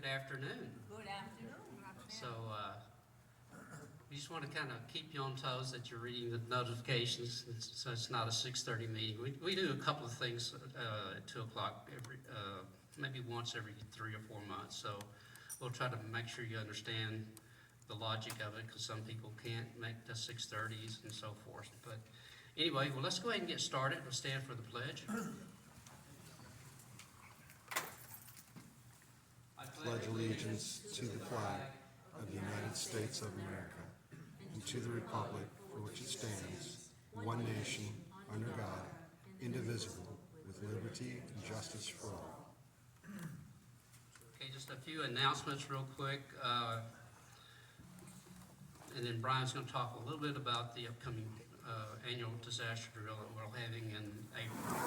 Good afternoon. Good afternoon. So we just want to kind of keep you on toes that you're reading the notifications, so it's not a 6:30 meeting. We do a couple of things at 2 o'clock every, maybe once every 3 or 4 months. So we'll try to make sure you understand the logic of it, because some people can't make the 6:30s and so forth. But anyway, well, let's go ahead and get started. We'll stand for the pledge. I pledge allegiance to the flag of the United States of America and to the republic for which it stands, one nation, under God, indivisible, with liberty and justice for all. Okay, just a few announcements real quick. And then Brian's going to talk a little bit about the upcoming annual disaster drill that we're having in April.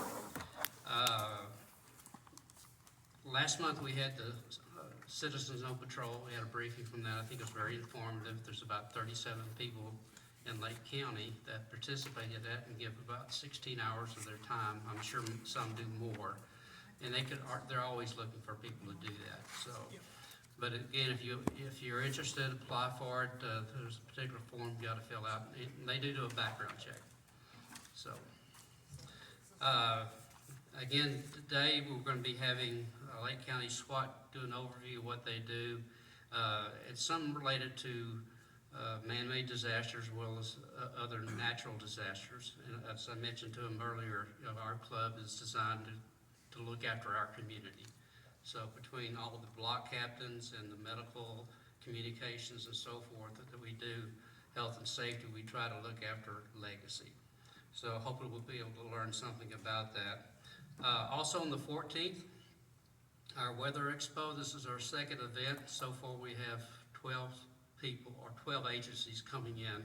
Last month we had the Citizens on Patrol. We had a briefing from that. I think it was very informative. There's about 37 people in Lake County that participated in that and give about 16 hours of their time. I'm sure some do more. And they're always looking for people to do that. So, but again, if you're interested, apply for it. There's a particular form you got to fill out. And they do a background check. So, again, today we're going to be having Lake County SWAT do an overview of what they do. It's some related to man-made disasters as well as other natural disasters. And as I mentioned to them earlier, our club is designed to look after our community. So between all of the block captains and the medical communications and so forth that we do, health and safety, we try to look after legacy. So hopefully we'll be able to learn something about that. Also on the 14th, our Weather Expo. This is our second event. So far we have 12 people or 12 agencies coming in,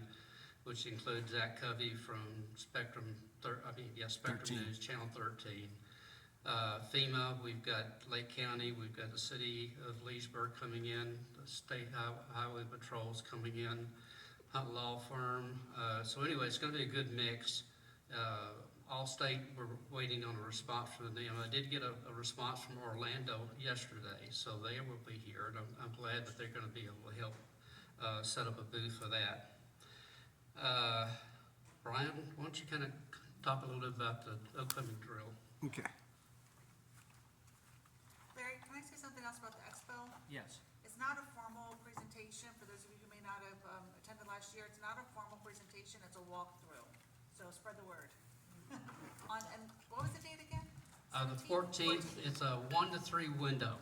which includes Zach Covey from Spectrum News, Channel 13. FEMA, we've got Lake County, we've got the city of Leesburg coming in, the state highway patrols coming in, Hunt Law Firm. So anyway, it's going to be a good mix. All state, we're waiting on a response from them. I did get a response from Orlando yesterday, so they will be here, and I'm glad that they're going to be able to help set up a booth for that. Brian, why don't you kind of talk a little bit about the upcoming drill? Okay. Larry, can I say something else about the expo? Yes. It's not a formal presentation, for those of you who may not have attended last year. It's not a formal presentation, it's a walkthrough. So spread the word. And what was the date again? The 14th, it's a 1 to 3 window.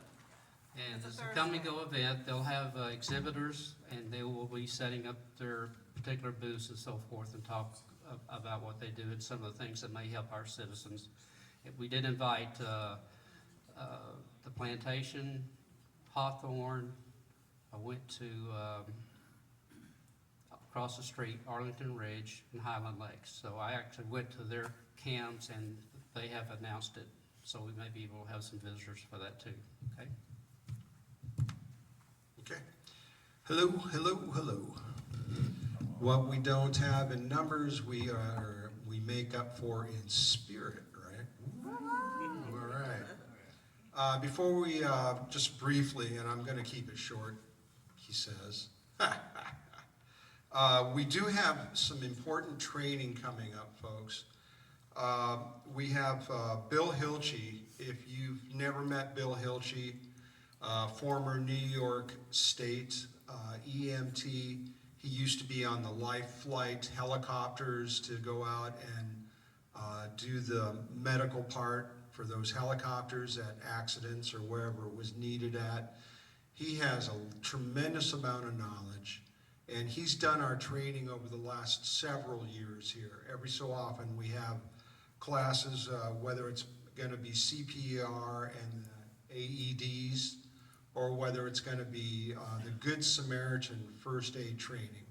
And it's a come-and-go event. They'll have exhibitors, and they will be setting up their particular booths and so forth and talk about what they do and some of the things that may help our citizens. We did invite the Plantation, Hawthorne. I went to across the street, Arlington Ridge and Highland Lakes. So I actually went to their cams and they have announced it. So we may be able to have some visitors for that too, okay? Okay. Hello, hello, hello. What we don't have in numbers, we make up for in spirit, right? All right. Before we, just briefly, and I'm going to keep it short, he says. We do have some important training coming up, folks. We have Bill Hilchey. If you've never met Bill Hilchey, former New York State EMT. He used to be on the life flight helicopters to go out and do the medical part for those helicopters at accidents or wherever it was needed at. He has a tremendous amount of knowledge. And he's done our training over the last several years here. Every so often we have classes, whether it's going to be CPR and AEDs, or whether it's going to be the Good Samaritan first aid training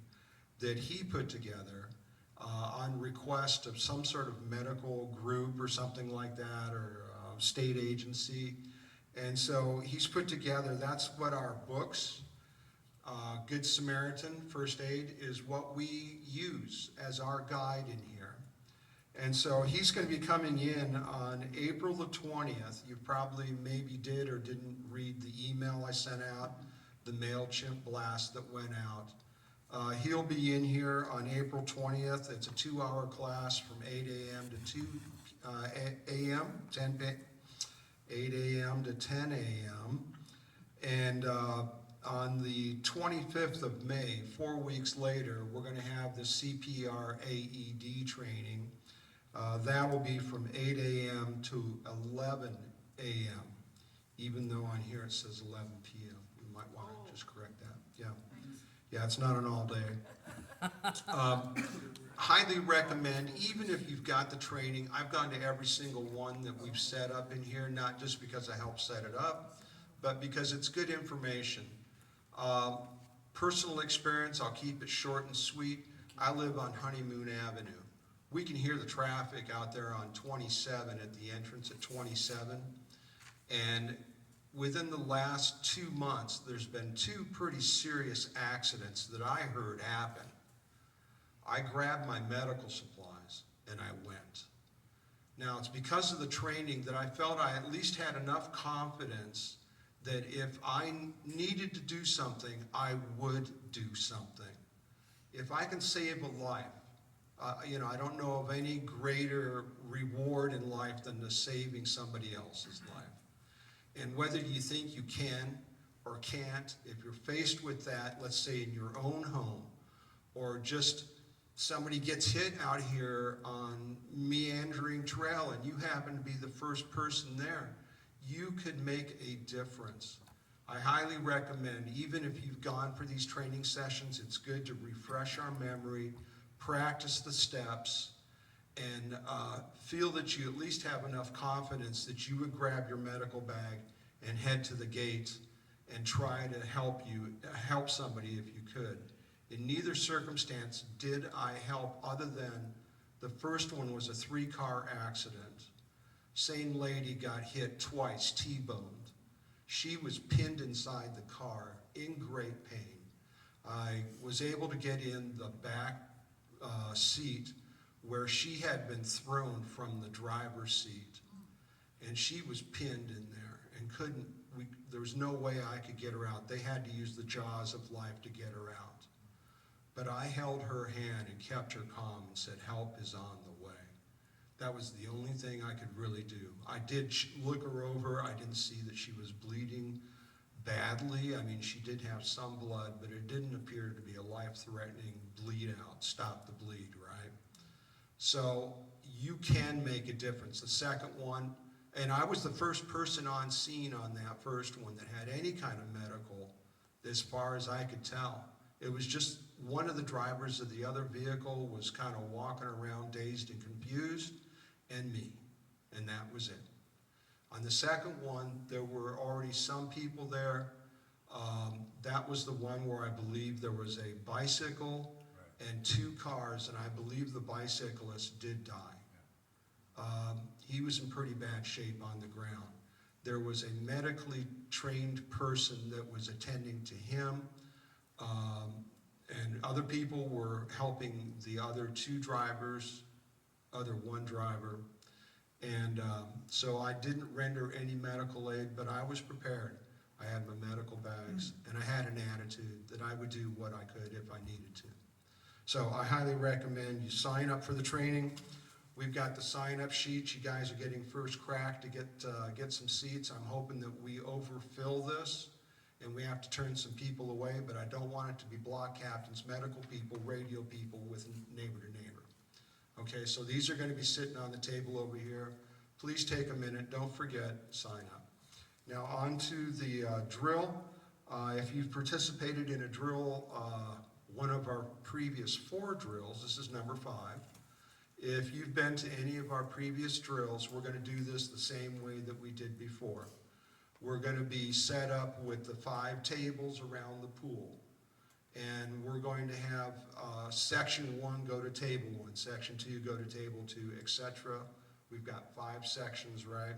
that he put together on request of some sort of medical group or something like that, or state agency. And so he's put together, that's what our books, Good Samaritan First Aid, is what we use as our guide in here. And so he's going to be coming in on April the 20th. You probably maybe did or didn't read the email I sent out, the MailChimp blast that went out. He'll be in here on April 20th. It's a 2-hour class from 8 a.m. to 2 a.m., 8 a.m. to 10 a.m. And on the 25th of May, 4 weeks later, we're going to have the CPR AED training. That will be from 8 a.m. to 11 a.m., even though on here it says 11 p.m. We might want to just correct that. Yeah. Yeah, it's not an all day. Highly recommend, even if you've got the training, I've gone to every single one that we've set up in here, not just because I helped set it up, but because it's good information. Personal experience, I'll keep it short and sweet. I live on Honeymoon Avenue. We can hear the traffic out there on 27 at the entrance at 27. And within the last 2 months, there's been 2 pretty serious accidents that I heard happen. I grabbed my medical supplies and I went. Now, it's because of the training that I felt I at least had enough confidence that if I needed to do something, I would do something. If I can save a life, I don't know of any greater reward in life than the saving somebody else's life. And whether you think you can or can't, if you're faced with that, let's say in your own home, or just somebody gets hit out here on meandering trail and you happen to be the first person there, you could make a difference. I highly recommend, even if you've gone for these training sessions, it's good to refresh our memory, practice the steps, and feel that you at least have enough confidence that you would grab your medical bag and head to the gate and try to help somebody if you could. In neither circumstance did I help, other than the first one was a 3-car accident. Same lady got hit twice, T-boned. She was pinned inside the car in great pain. I was able to get in the back seat where she had been thrown from the driver's seat, and she was pinned in there and there was no way I could get her out. They had to use the jaws of life to get her out. But I held her hand and kept her calm and said, help is on the way. That was the only thing I could really do. I did look her over. I didn't see that she was bleeding badly. I mean, she did have some blood, but it didn't appear to be a life-threatening bleed out, stop the bleed, right? So you can make a difference. The second one, and I was the first person on scene on that first one that had any kind of medical, as far as I could tell. It was just one of the drivers of the other vehicle was kind of walking around dazed and confused, and me, and that was it. On the second one, there were already some people there. That was the one where I believe there was a bicycle and 2 cars, and I believe the bicyclist did die. He was in pretty bad shape on the ground. There was a medically trained person that was attending to him, and other people were helping the other 2 drivers, one driver. And so I didn't render any medical aid, but I was prepared. I had my medical bags, and I had an attitude that I would do what I could if I needed to. So I highly recommend you sign up for the training. We've got the sign-up sheets. You guys are getting first crack to get some seats. I'm hoping that we overfill this, and we have to turn some people away, but I don't want it to be block captains, medical people, radio people with neighbor to neighbor. Okay, so these are going to be sitting on the table over here. Please take a minute. Don't forget, sign up. Now on to the drill. If you've participated in a drill, one of our previous 4 drills, this is number 5. If you've been to any of our previous drills, we're going to do this the same way that we did before. We're going to be set up with the 5 tables around the pool. And we're going to have section 1 go to table 1, section 2 go to table 2, etc. We've got 5 sections, right?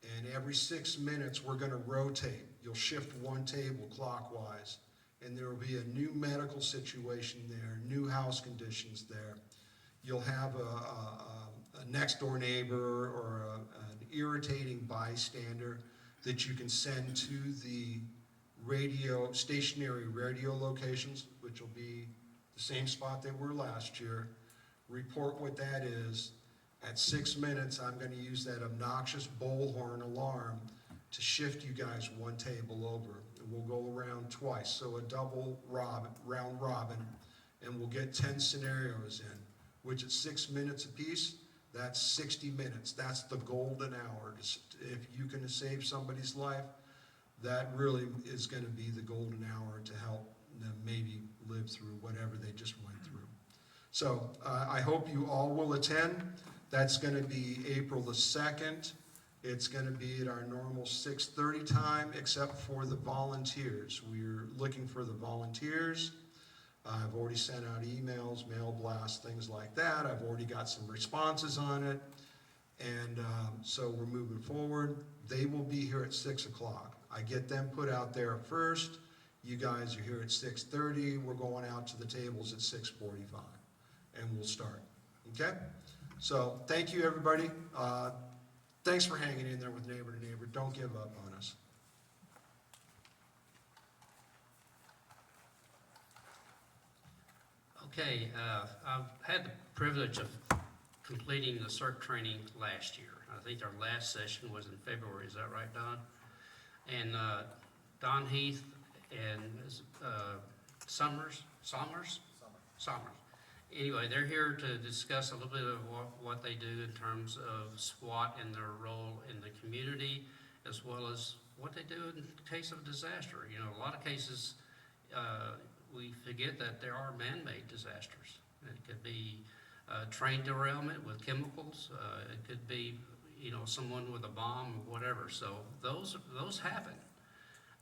And every 6 minutes we're going to rotate. You'll shift 1 table clockwise, and there will be a new medical situation there, new house conditions there. you'll have a next door neighbor or an irritating bystander that you can send to the stationary radio locations, which will be the same spot they were last year. Report what that is. At 6 minutes, I'm going to use that obnoxious bullhorn alarm to shift you guys one table over. And we'll go around twice, so a double round robin, and we'll get 10 scenarios in, which at 6 minutes apiece, that's 60 minutes. That's the golden hour. If you can save somebody's life, that really is going to be the golden hour to help them maybe live through whatever they just went through. So I hope you all will attend. That's going to be April the 2nd. It's going to be at our normal 6:30 time, except for the volunteers. We're looking for the volunteers. I've already sent out emails, mail blasts, things like that. I've already got some responses on it. And so we're moving forward. They will be here at 6 o'clock. I get them put out there first. You guys are here at 6:30. We're going out to the tables at 6:45, and we'll start. Okay? So thank you, everybody. Thanks for hanging in there with Neighbor to Neighbor. Don't give up on us. Okay, I've had the privilege of completing the CERT training last year. I think our last session was in February, is that right, Don? And Don Heath and Somers. Anyway, they're here to discuss a little bit of what they do in terms of SWAT and their role in the community, as well as what they do in case of disaster. You know, a lot of cases, we forget that there are man-made disasters. It could be train derailment with chemicals. It could be, you know, someone with a bomb or whatever. So those happen.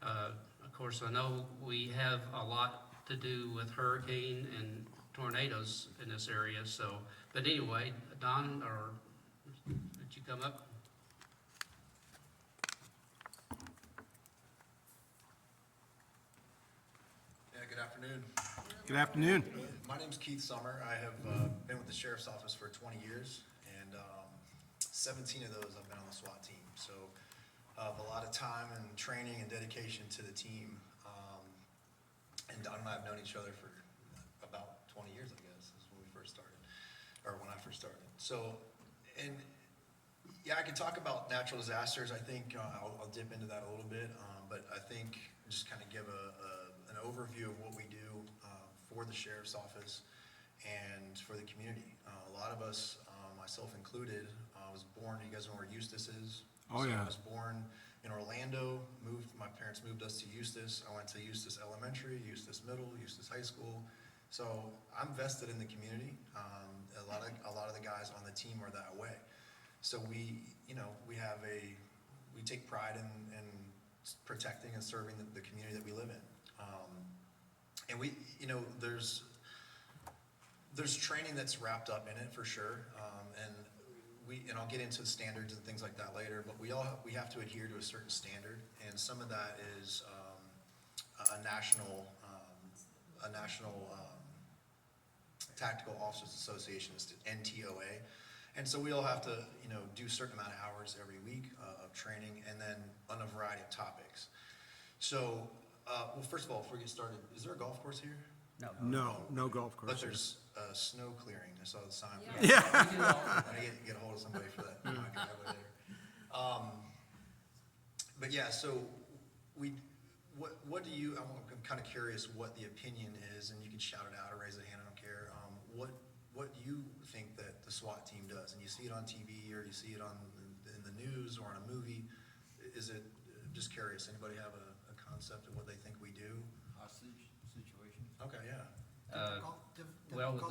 Of course, I know we have a lot to do with hurricane and tornadoes in this area. So, but anyway, Don, or did you come up? Yeah, good afternoon. Good afternoon. My name's Keith Summer. I have been with the Sheriff's Office for 20 years, and 17 of those I've been on the SWAT team. So a lot of time and training and dedication to the team. And Don and I have known each other for about 20 years, I guess, is when we first started, or when I first started. So, and yeah, I could talk about natural disasters. I think I'll dip into that a little bit, but I think just kind of give an overview of what we do for the Sheriff's Office and for the community. A lot of us, myself included, was born, you guys know where Eustis is? Oh, yeah. I was born in Orlando, my parents moved us to Eustis. I went to Eustis Elementary, Eustis Middle, Eustis High School. So I'm vested in the community. A lot of the guys on the team are that way. So we take pride in protecting and serving the community that we live in. And we, you know, there's training that's wrapped up in it for sure. And I'll get into the standards and things like that later, but we have to adhere to a certain standard, and some of that is a national Tactical Officers Association, is N2N. And so we all have to, you know, do a certain amount of hours every week of training, and then on a variety of topics. So, well, first of all, before we get started, is there a golf course here? No golf course. But there's snow clearing. I saw the sign. Yeah. I get a hold of somebody for that. Driveway there. But yeah, so what do you? I'm kind of curious what the opinion is, and you can shout it out or raise a hand. I don't care. What do you think that the SWAT team does? And you see it on TV, or you see it in the news, or in a movie. Is it? Just curious. Anybody have a concept of what they think we do? Hostage situation. Okay, yeah. Well, with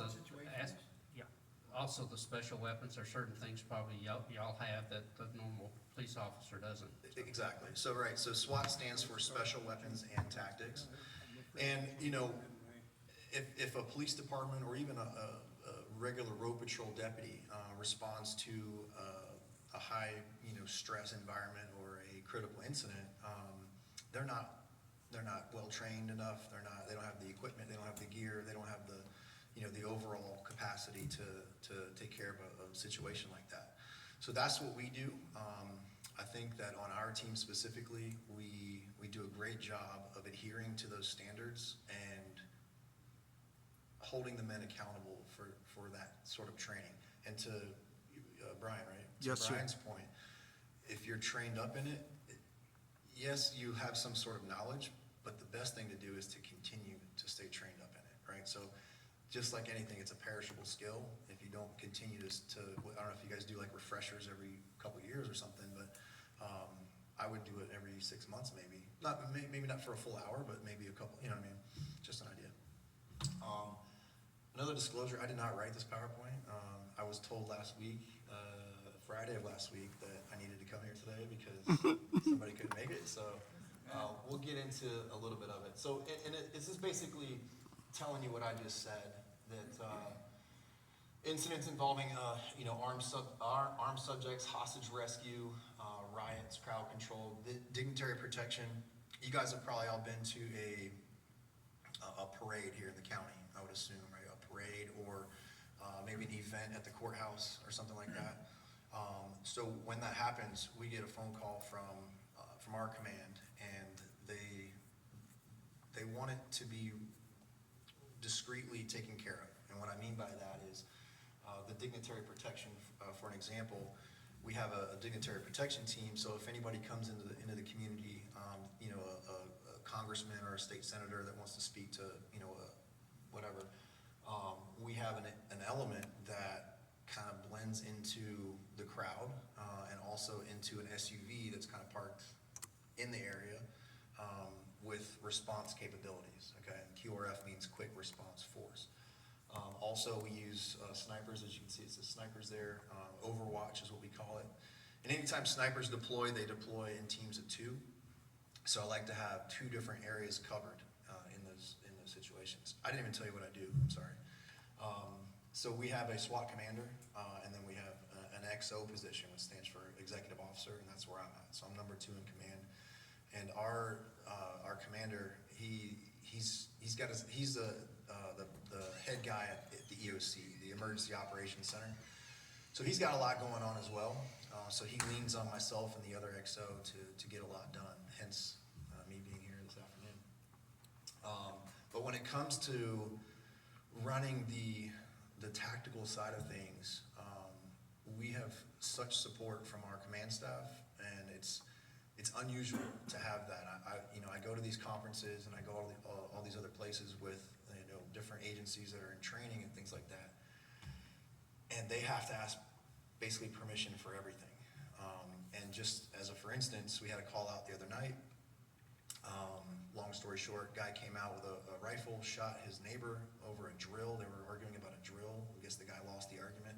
also the special weapons, there are certain things probably y'all have that the normal police officer doesn't. Exactly. So, right, so SWAT stands for Special Weapons and Tactics. And, you know, if a police department or even a regular road patrol deputy responds to a high, you know, stress environment or a critical incident, they're not well trained enough. They don't have the equipment, they don't have the gear, they don't have the, you know, the overall capacity to to take care of a situation like that. So that's what we do. I think that on our team specifically, we do a great job of adhering to those standards and holding the men accountable for that sort of training. And to Brian, right? Yes, To sir. Brian's point, if you're trained up in it, yes, you have some sort of knowledge, but the best thing to do is to continue to stay trained up in it, right? So just like anything, it's a perishable skill. If you don't continue to, I don't know if you guys do like refreshers every couple of years or something, but I would do it every 6 months maybe. Maybe not for a full hour, but maybe a couple, you know what I mean? Just an idea. Another disclosure, I did not write this PowerPoint. I was told last week, Friday of last week, that I needed to come here today because somebody couldn't make it, so we'll get into a little bit of it. So, it's just basically telling you what I just said, that incidents involving, armed subjects, hostage rescue, riots, crowd control, dignitary protection. You guys have probably all been to a parade here in the county, I would assume, right? A parade or maybe an event at the courthouse or something like that. So when that happens, we get a phone call from our command, and they want it to be discreetly taken care of. And what I mean by that is the dignitary protection. For an example, we have a dignitary protection team. So if anybody comes into the community, a congressman or a state senator that wants to speak to whatever, we have an element that kind of blends into the crowd and also into an SUV that's kind of parked in the area with response capabilities. Okay, QRF means quick response force. Also, we use snipers. As you can see, it says snipers there. Overwatch is what we call it. And anytime snipers deploy, they deploy in teams of 2. So I like to have 2 different areas covered in those situations. I didn't even tell you what I do. I'm sorry. So we have a SWAT commander, and then we have an XO position, which stands for executive officer, and that's where I'm at. So I'm number 2 in command. And our commander, he's the head guy at the EOC, the Emergency Operations Center. So he's got a lot going on as well. So he leans on myself and the other XO to get a lot done, hence me being here this afternoon. But when it comes to running the tactical side of things, we have such support from our command staff, and it's unusual to have that. I go to these conferences and I go all these other places with different agencies that are in training and things like that, and they have to ask basically permission for everything. And just as for instance, we had a call out the other night. Long story short, guy came out with a rifle, shot his neighbor over a drill. They were arguing about a drill. I guess the guy lost the argument.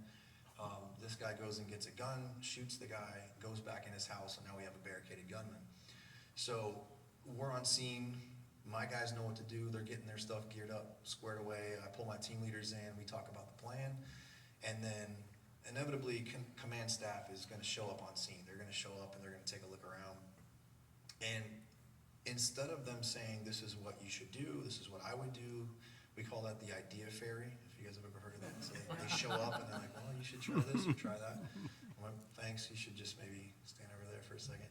This guy goes and gets a gun, shoots the guy, goes back in his house, and now we have a barricaded gunman. So we're on scene. My guys know what to do. They're getting their stuff geared up, squared away. I pull my team leaders in. We talk about the plan. And then inevitably, command staff is going to show up on scene. They're going to show up and they're going to take a look around. And instead of them saying, this is what you should do, this is what I would do, we call that the idea fairy, if you guys have ever heard of that. So they show up and they're like, well, you should try this or try that. I'm like, thanks, you should just maybe stand over there for a second.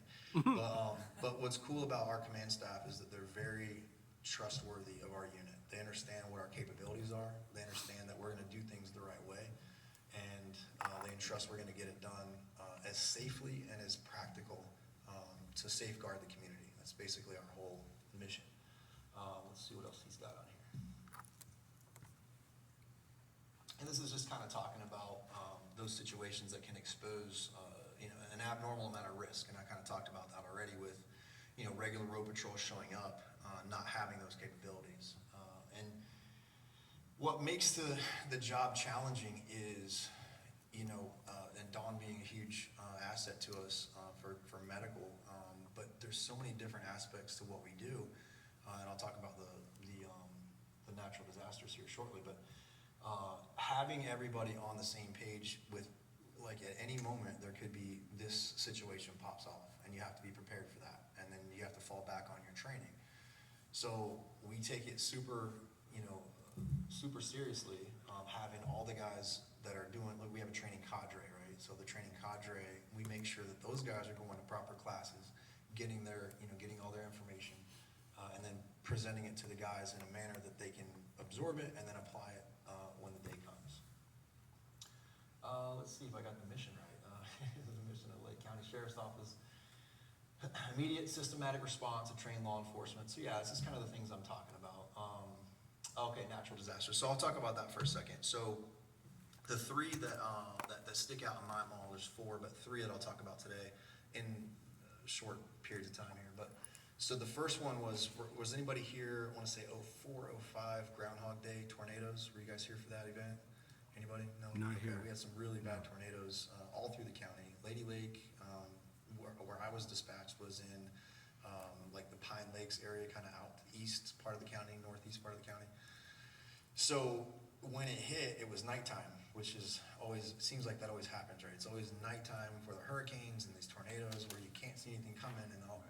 But what's cool about our command staff is that they're very trustworthy of our unit. They understand what our capabilities are. They understand that we're going to do things the right way. And they entrust we're going to get it done as safely and as practical to safeguard the community. That's basically our whole mission. Let's see what else he's got on here. And this is just kind of talking about those situations that can expose an abnormal amount of risk. And I kind of talked about that already with regular road patrol showing up, not having those capabilities. And what makes the job challenging is, and Dawn being a huge asset to us for medical, but there's so many different aspects to what we do, and I'll talk about the natural disasters here shortly, but having everybody on the same page with, like, at any moment there could be this situation pops off, and you have to be prepared for that, and then you have to fall back on your training. So we take it super, super seriously, having all the guys that are doing, like, we have a training cadre, right? So the training cadre, we make sure that those guys are going to proper classes, getting their, getting all their information, and then presenting it to the guys in a manner that they can absorb it and then apply it when the day comes. Let's see if I got the mission right. The mission of Lake County Sheriff's Office. Immediate systematic response to train law enforcement. So yeah, this is kind of the things I'm talking about. Okay, natural disasters. So I'll talk about that for a second. So the three that stick out in my mind, there's four, but three that I'll talk about today in short periods of time here. But so the first one was anybody here, I want to say 04, 05 Groundhog Day tornadoes? Were you guys here for that event? Anybody? No? Not Okay, here. we had some really bad tornadoes all through the county. Lady Lake, where I was dispatched was in like the Pine Lakes area, kind of out east part of the county, northeast part of the county. So when it hit, it was nighttime, which is always, it seems like that always happens, right? It's always nighttime for the hurricanes and these tornadoes where you can't see anything coming and all,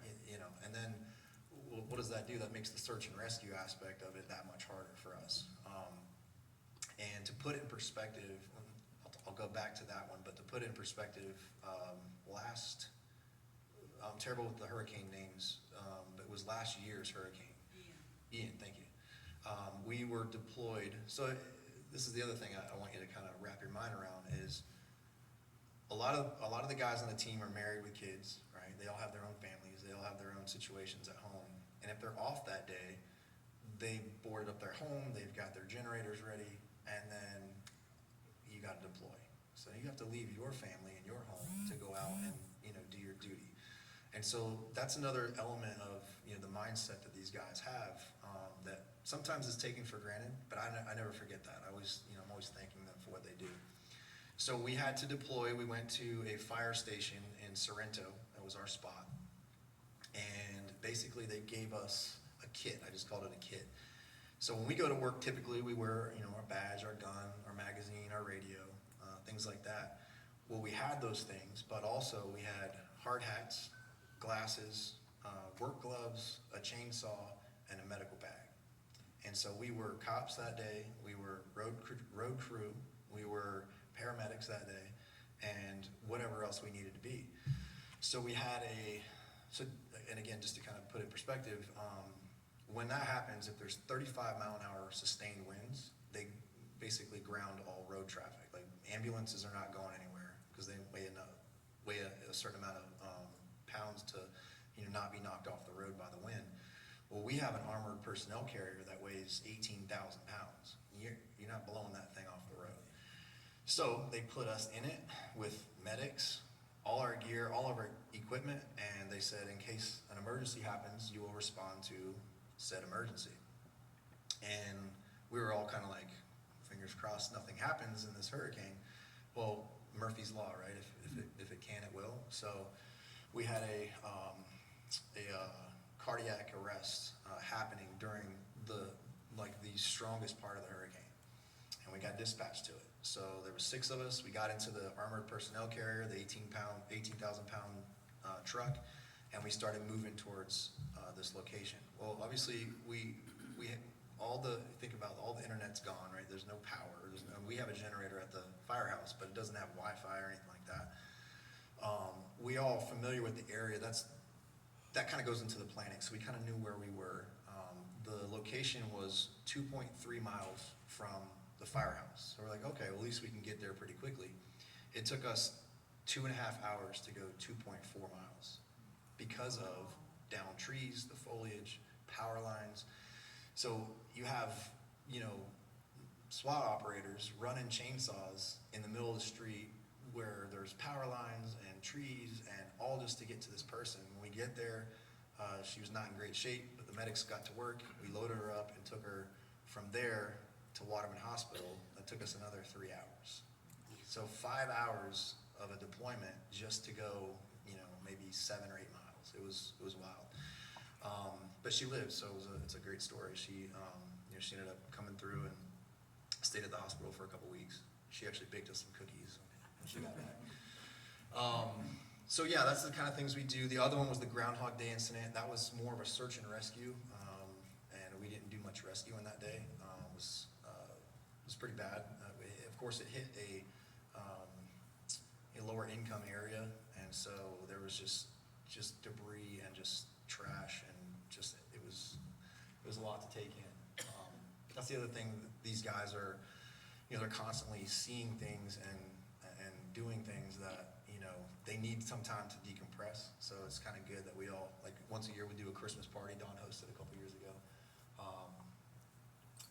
and then what does that do? That makes the search and rescue aspect of it that much harder for us. And to put it in perspective, I'll go back to that one, but to put it in perspective, I'm terrible with the hurricane names, but it was last year's hurricane. Ian, thank you. We were deployed, so this is the other thing I want you to kind of wrap your mind around is a lot of the guys on the team are married with kids, right? They all have their own families, they all have their own situations at home, and if they're off that day, they boarded up their home, they've got their generators ready, and then you got to deploy. So you have to leave your family and your home to go out and do your duty. And so that's another element of the mindset that these guys have that sometimes is taken for granted, but I never forget that. I'm always thanking them for what they do. So we had to deploy. We went to a fire station in Sorrento. That was our spot. And basically they gave us a kit. I just called it a kit. So when we go to work, typically we wear our badge, our gun, our magazine, our radio, things like that. Well, we had those things, but also we had hard hats, glasses, work gloves, a chainsaw, and a medical bag. And so we were cops that day, we were road crew, we were paramedics that day, and whatever else we needed to be. So we had and again, just to kind of put it in perspective, when that happens, if there's 35-mile-an-hour sustained winds, they basically ground all road traffic. Like ambulances are not going anywhere because they weigh a certain amount of pounds to not be knocked off the road by the wind. Well, we have an armored personnel carrier that weighs 18,000 pounds. You're not blowing that thing off the road. So they put us in it with medics, all our gear, all of our equipment, and they said in case an emergency happens, you will respond to said emergency. And we were all kind of like, fingers crossed nothing happens in this hurricane. Well, Murphy's Law, right? If it can, it will. So we had a cardiac arrest happening during the strongest part of the hurricane, and we got dispatched to it. So there were 6 of us. We got into the armored personnel carrier, the 18,000 pound truck, and we started moving towards this location. Well, obviously think about all the internet's gone, right? There's no power. We have a generator at the firehouse, but it doesn't have Wi-Fi or anything like that. We all familiar with the area. That kind of goes into the planning, so we kind of knew where we were. The location was 2.3 miles from the firehouse. So we're like, okay, well, at least we can get there pretty quickly. It took us 2.5 hours to go 2.4 miles because of downed trees, the foliage, power lines. So you have, SWAT operators running chainsaws in the middle of the street where there's power lines and trees and all just to get to this person. When we get there, she was not in great shape, but the medics got to work. We loaded her up and took her from there to Waterman Hospital. That took us another 3 hours. So 5 hours of a deployment just to go, maybe 7 or 8 miles. It was wild. But she lived, so it's a great story. She ended up coming through and stayed at the hospital for a couple weeks. She actually baked us some cookies when she got back. So yeah, that's the kind of things we do. The other one was the Groundhog Day incident. That was more of a search and rescue, and we didn't do much rescuing that day. It was pretty bad. Of course, it hit a lower income area, and so there was just debris and just trash and just, it was a lot to take in. That's the other thing, these guys are, they're constantly seeing things and doing things that, they need some time to decompress. So it's kind of good that we all, like, once a year we do a Christmas party. Don hosted a couple years ago.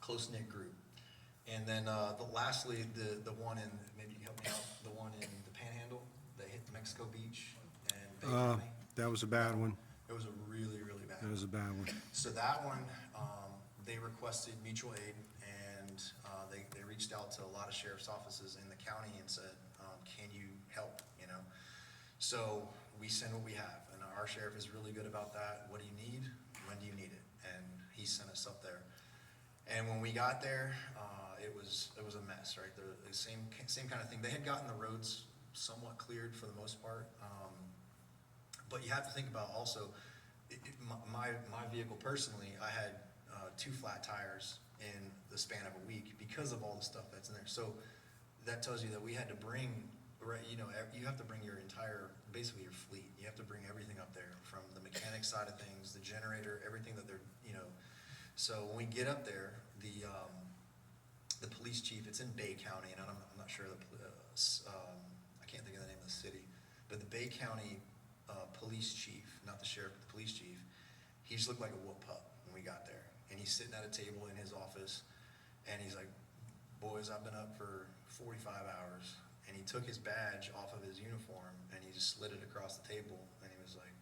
Close-knit group. And then lastly, the one in, maybe you can help me out, the one in the Panhandle that hit Mexico Beach and Bay County. That was a bad one. It was a really, really bad That was a bad one. So that one, they requested mutual aid, and they reached out to a lot of sheriff's offices in the county and said, can you help, So we send what we have, and our sheriff is really good about that. What do you need? When do you need it? And he sent us up there. And when we got there, it was a mess, right? The same kind of thing. They had gotten the roads somewhat cleared for the most part, but you have to think about also, my vehicle personally, I had 2 flat tires in the span of a week because of all the stuff that's in there. So that tells you that we had to bring, right, you have to bring your entire, basically your fleet. You have to bring everything up there, from the mechanic side of things, the generator, everything that they're, So when we get up there, the police chief, it's in Bay County, and I'm not sure I can't think of the name of the city, but the Bay County police chief, not the sheriff, but the police chief, he just looked like a whoop pup when we got there. And he's sitting at a table in his office, and he's like, boys, I've been up for 45 hours. And he took his badge off of his uniform, and he just slid it across the table, and he was like,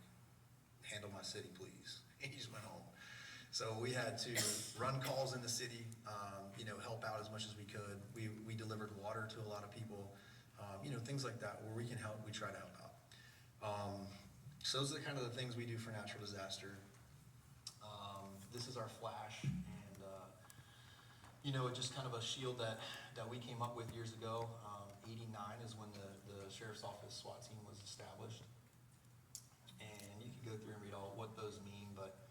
handle my city, please. And he just went home. So we had to run calls in the city, help out as much as we could. We delivered water to a lot of people, things like that. Where we can help, we try to help out. So those are kind of the things we do for natural disaster. This is our flash, and just kind of a shield that we came up with years ago. 89 is when the Sheriff's Office SWAT team was established. And you can go through and read all what those mean, but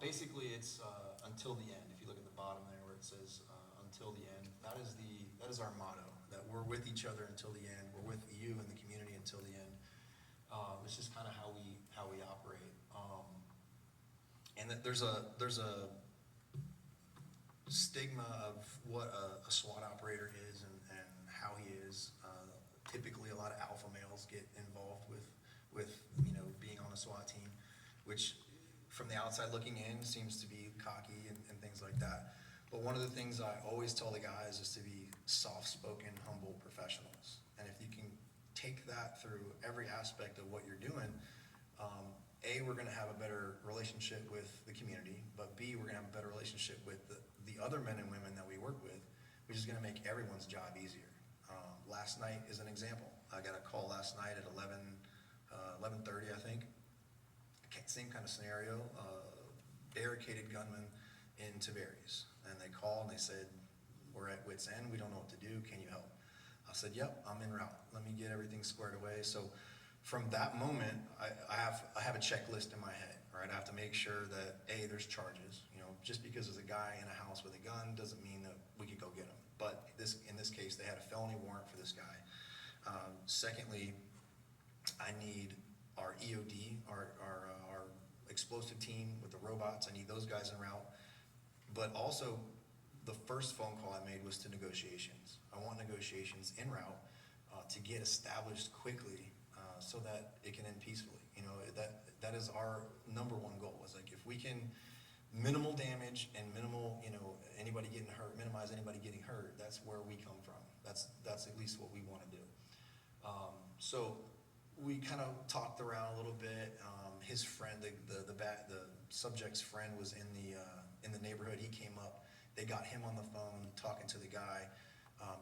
basically it's until the end. If you look at the bottom there where it says until the end, that is our motto, that we're with each other until the end. We're with you and the community until the end. It's just kind of how we operate. And that there's a stigma of what a SWAT operator is and how he is. Typically, a lot of alpha males get involved with being on a SWAT team, which from the outside looking in seems to be cocky and things like that. But one of the things I always tell the guys is to be soft-spoken, humble professionals. And if you can take that through every aspect of what you're doing, A, we're gonna have a better relationship with the community, but B, we're gonna have a better relationship with the other men and women that we work with, which is gonna make everyone's job easier. Last night is an example. I got a call last night at 11:30, I think. Same kind of scenario, barricaded gunman in Tavares. And they called and they said, we're at wit's end, we don't know what to do, can you help? I said, yep, I'm en route. Let me get everything squared away. So from that moment, I have a checklist in my head, right? I have to make sure that, A, there's charges. Just because there's a guy in a house with a gun doesn't mean that we could go get him. But in this case, they had a felony warrant for this guy. Secondly, I need our EOD, our explosive team with the robots. I need those guys en route. But also, the first phone call I made was to negotiations. I want negotiations en route to get established quickly so that it can end peacefully. That is our number one goal. Is like, if we can minimal damage and minimal, anybody getting hurt, minimize anybody getting hurt, that's where we come from. That's at least what we want to do. So we kind of talked around a little bit. His friend, the subject's friend, was in the neighborhood. He came up. They got him on the phone talking to the guy.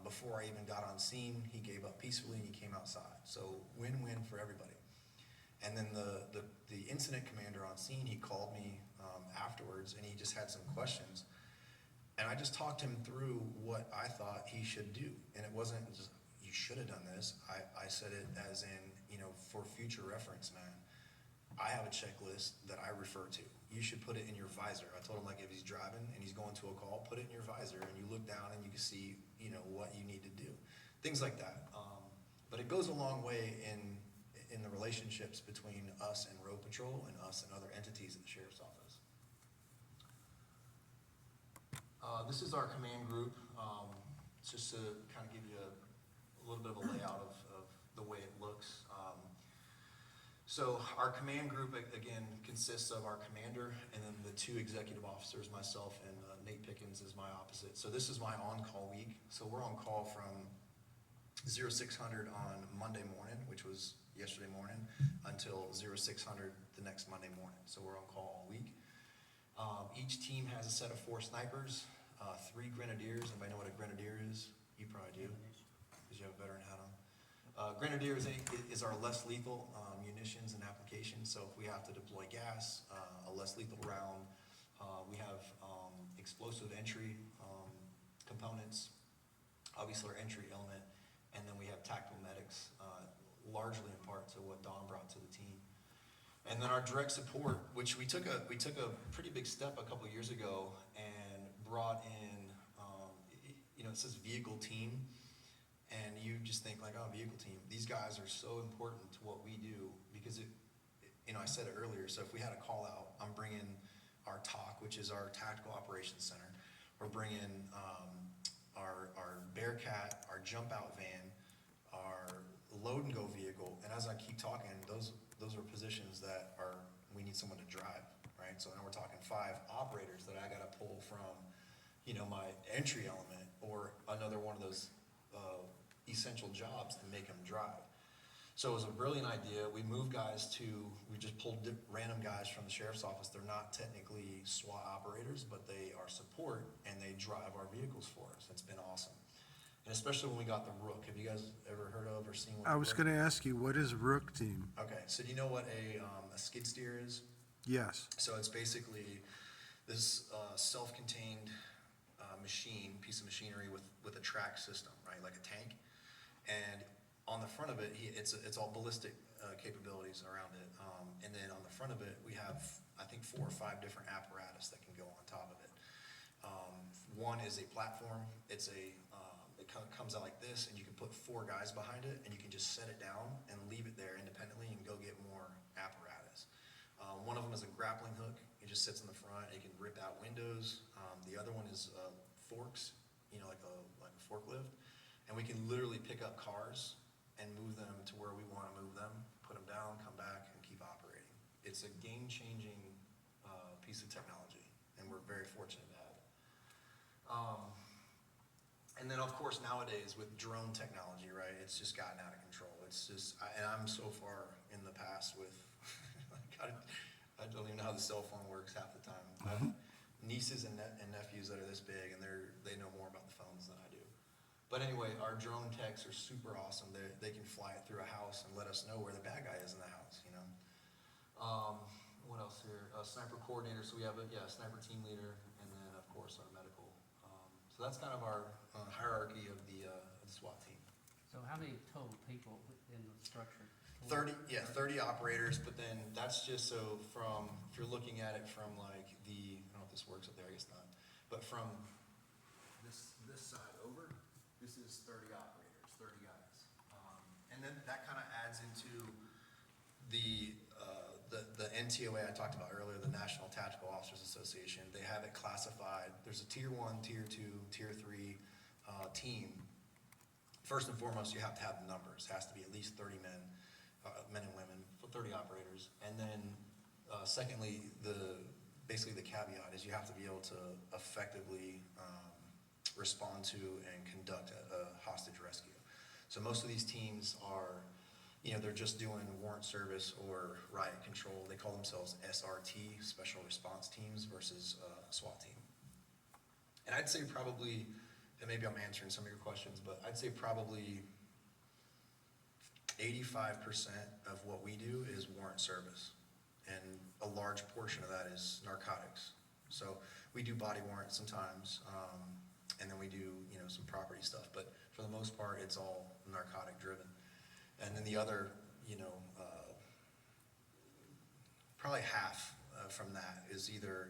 Before I even got on scene, he gave up peacefully and he came outside. So win-win for everybody. And then the incident commander on scene, he called me afterwards, and he just had some questions. And I just talked him through what I thought he should do. And it wasn't just, you should have done this. I said it as in, for future reference, man. I have a checklist that I refer to. You should put it in your visor. I told him, like, if he's driving and he's going to a call, put it in your visor, and you look down and you can see, you know, what you need to do. Things like that. But it goes a long way in the relationships between us and Road Patrol and us and other entities at the Sheriff's Office. This is our command group. It's just to kind of give you a little bit of a layout of the way it looks. So our command group, again, consists of our commander and then the 2 executive officers, myself and Nate Pickens is my opposite. So this is my on-call week. So we're on call from 0600 on Monday morning, which was yesterday morning, until 0600 the next Monday morning. So we're on call all week. Each team has a set of 4 snipers, 3 grenadiers. Anybody know what a grenadier is? You probably do, because you have a veteran hat on. Grenadier is our less lethal munitions and applications. So if we have to deploy gas, a less lethal round, we have explosive entry components, obviously our entry element, and then we have tactical medics, largely in part to what Don brought to the team. And then our direct support, which we took a pretty big step a couple of years ago and brought in, you know, it says vehicle team. And you just think like, oh, vehicle team. These guys are so important to what we do because you know, I said it earlier. So if we had a call out, I'm bringing our TOC, which is our Tactical Operations Center. We're bringing our Bearcat, our jump out van, our load and go vehicle. And as I keep talking, those are positions that we need someone to drive, right? So now we're talking 5 operators that I got to pull from, you know, my entry element or another one of those essential jobs and make them drive. So it was a brilliant idea. We just pulled random guys from the Sheriff's Office. They're not technically SWAT operators, but they are support and they drive our vehicles for us. It's been awesome. And especially when we got the Rook. Have you guys ever heard of or seen what I was Rook- going to ask you, what is Rook Team? Okay, so do you know what a skid steer is? Yes. So it's basically this self-contained piece of machinery with a track system, right, like a tank. And on the front of it, it's all ballistic capabilities around it. And then on the front of it, we have, I think, 4 or 5 different apparatus that can go on top of it. One is a platform. It comes out like this, and you can put 4 guys behind it, and you can just set it down and leave it there independently and go get more apparatus. One of them is a grappling hook. It just sits in the front. It can rip out windows. The other one is forks, you know, like a forklift. And we can literally pick up cars and move them to where we want to move them, put them down, come back, and keep operating. It's a game-changing piece of technology, and we're very fortunate to have it. And then, of course, nowadays with drone technology, right, it's just gotten out of control. It's just, and I'm so far in the past with, I don't even know how the cell phone works half the time. I have nieces and nephews that are this big, and they know more about the phones than I do. But anyway, our drone techs are super awesome. They can fly it through a house and let us know where the bad guy is in the house, you know. What else here? Sniper coordinator. So we have a sniper team leader, and then of course our medical. So that's kind of our hierarchy of the SWAT team. So how many total people in the structure? 30 operators, but then that's just so from, if you're looking at it from like I don't know if this works up there, I guess not, but from this side over, this is 30 operators, 30 guys. And then that kind of adds into the NTOA I talked about earlier, the National Tactical Officers Association. They have it classified. There's a tier 1, tier 2, tier 3 team. First and foremost, you have to have the numbers. It has to be at least 30 men and women, 30 operators. And then secondly, basically the caveat is you have to be able to effectively respond to and conduct a hostage rescue. So most of these teams are, you know, they're just doing warrant service or riot control. They call themselves SRT, Special Response Teams, versus SWAT team. And I'd say probably, and maybe I'm answering some of your questions, but I'd say probably 85% of what we do is warrant service. And a large portion of that is narcotics. So we do body warrants sometimes, and then we do, you know, some property stuff. But for the most part, it's all narcotic driven. And then the other, you know, probably half from that is either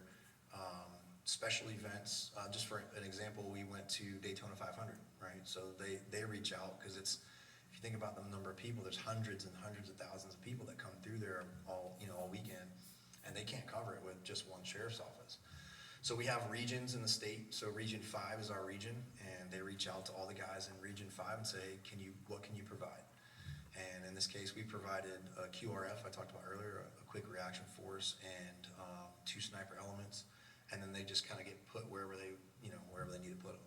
special events. Just for an example, we went to Daytona 500, right? So they reach out because it's, if you think about the number of people, there's hundreds and hundreds of thousands of people that come through there all weekend, and they can't cover it with just one sheriff's office. So we have regions in the state. So Region 5 is our region, and they reach out to all the guys in Region 5 and say, what can you provide? And in this case, we provided a QRF, I talked about earlier, a quick reaction force, and 2 sniper elements, and then they just kind of get put wherever they need to put them.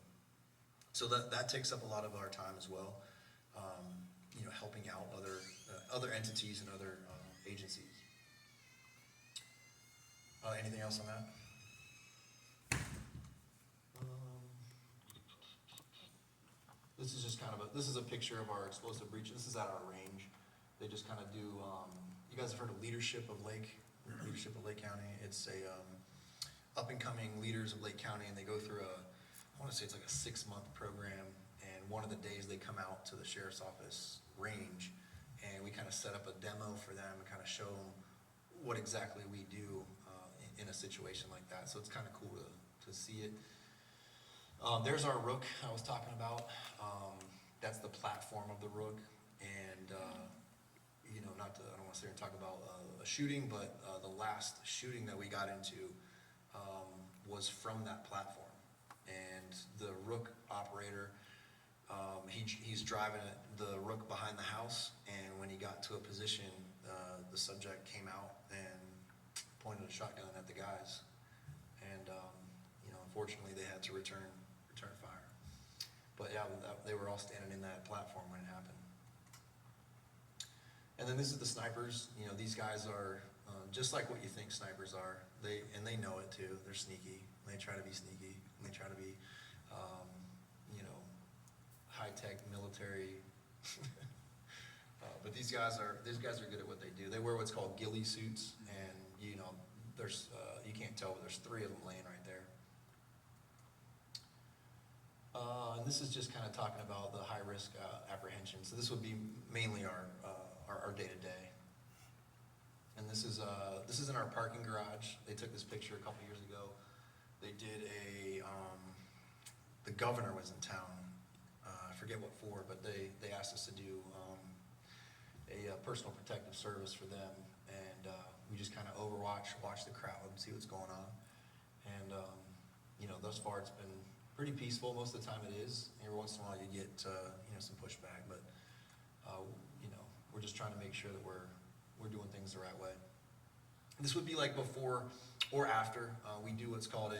So that takes up a lot of our time as well, helping out other entities and other agencies. Anything else on that? This is just this is a picture of our explosive breach. This is at our range. They just kind of do, you guys have heard of Leadership of Lake County. It's a up and coming leaders of Lake County, and they go through I want to say it's like a 6-month program, and one of the days they come out to the sheriff's office range, and we kind of set up a demo for them and kind of show them what exactly we do in a situation like that. So it's kind of cool to see it. There's our Rook I was talking about. That's the platform of the Rook, and I don't want to sit here and talk about a shooting, but the last shooting that we got into was from that platform. And the Rook operator, he's driving the Rook behind the house, and when he got to a position, the subject came out and pointed a shotgun at the guys, and unfortunately they had to return fire. But yeah, they were all standing in that platform when it happened. And then this is the snipers. These guys are just like what you think snipers are. They know it too. They're sneaky. They try to be sneaky. And they try to be, high-tech military. But these guys are good at what they do. They wear what's called ghillie suits, and there's you can't tell, but there's 3 of them laying right there. And this is just kind of talking about the high-risk apprehension. So this would be mainly our day-to-day. And this is in our parking garage. They took this picture a couple years ago. They did the governor was in town. I forget what for, but they asked us to do a personal protective service for them, and we just kind of watch the crowd and see what's going on. And thus far it's been pretty peaceful. Most of the time it is. Every once in a while you get some pushback, but we're just trying to make sure that we're doing things the right way. This would be like before or after. We do what's called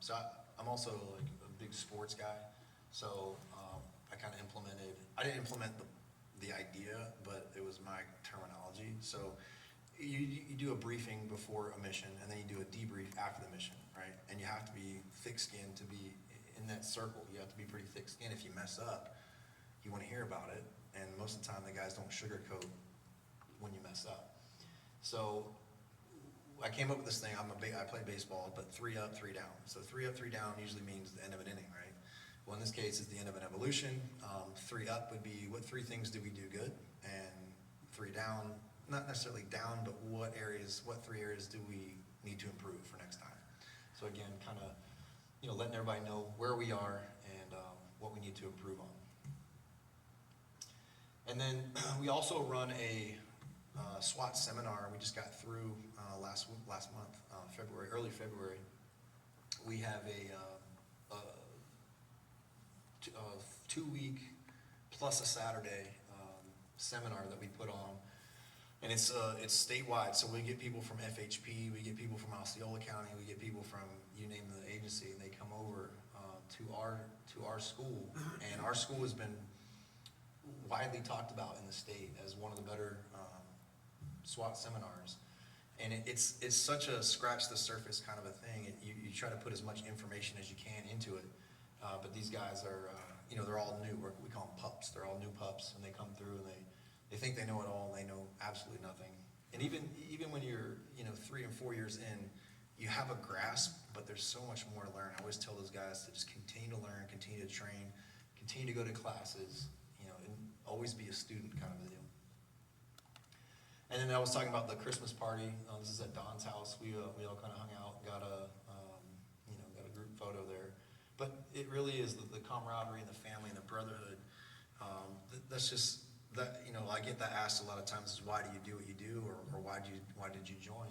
so I'm also like a big sports guy, so I kind of I didn't implement the idea, but it was my terminology. So you do a briefing before a mission, and then you do a debrief after the mission, right? And you have to be thick-skinned to be in that circle. You have to be pretty thick-skinned. If you mess up, you want to hear about it, and most of the time the guys don't sugarcoat when you mess up. So I came up with this thing. I play baseball, but 3 up, 3 down. So 3 up, 3 down usually means the end of an inning, right? Well, in this case, it's the end of an evolution. 3 up would be, what 3 things do we do good? And 3 down, not necessarily down, but what 3 areas do we need to improve for next time? So again, kind of, letting everybody know where we are and what we need to improve on. And then we also run a SWAT seminar. We just got through last month, early February. We have a 2-week plus a Saturday seminar that we put on, and it's statewide. So we get people from FHP, we get people from Osceola County, we get people from you name the agency, and they come over to our school. And our school has been widely talked about in the state as one of the better SWAT seminars. And it's such a scratch the surface kind of a thing. You try to put as much information as you can into it, but these guys are, they're all new. We call them pups. They're all new pups, and they come through and they think they know it all, and they know absolutely nothing. And even when you're 3 and 4 years in, you have a grasp, but there's so much more to learn. I always tell those guys to just continue to learn, continue to train, continue to go to classes, and always be a student kind of a deal. And then I was talking about the Christmas party. This is at Don's house. We all kind of hung out, got a group photo there. But it really is the camaraderie and the family and the brotherhood. That's just that, I get that asked a lot of times is why do you do what you do, or why did you join?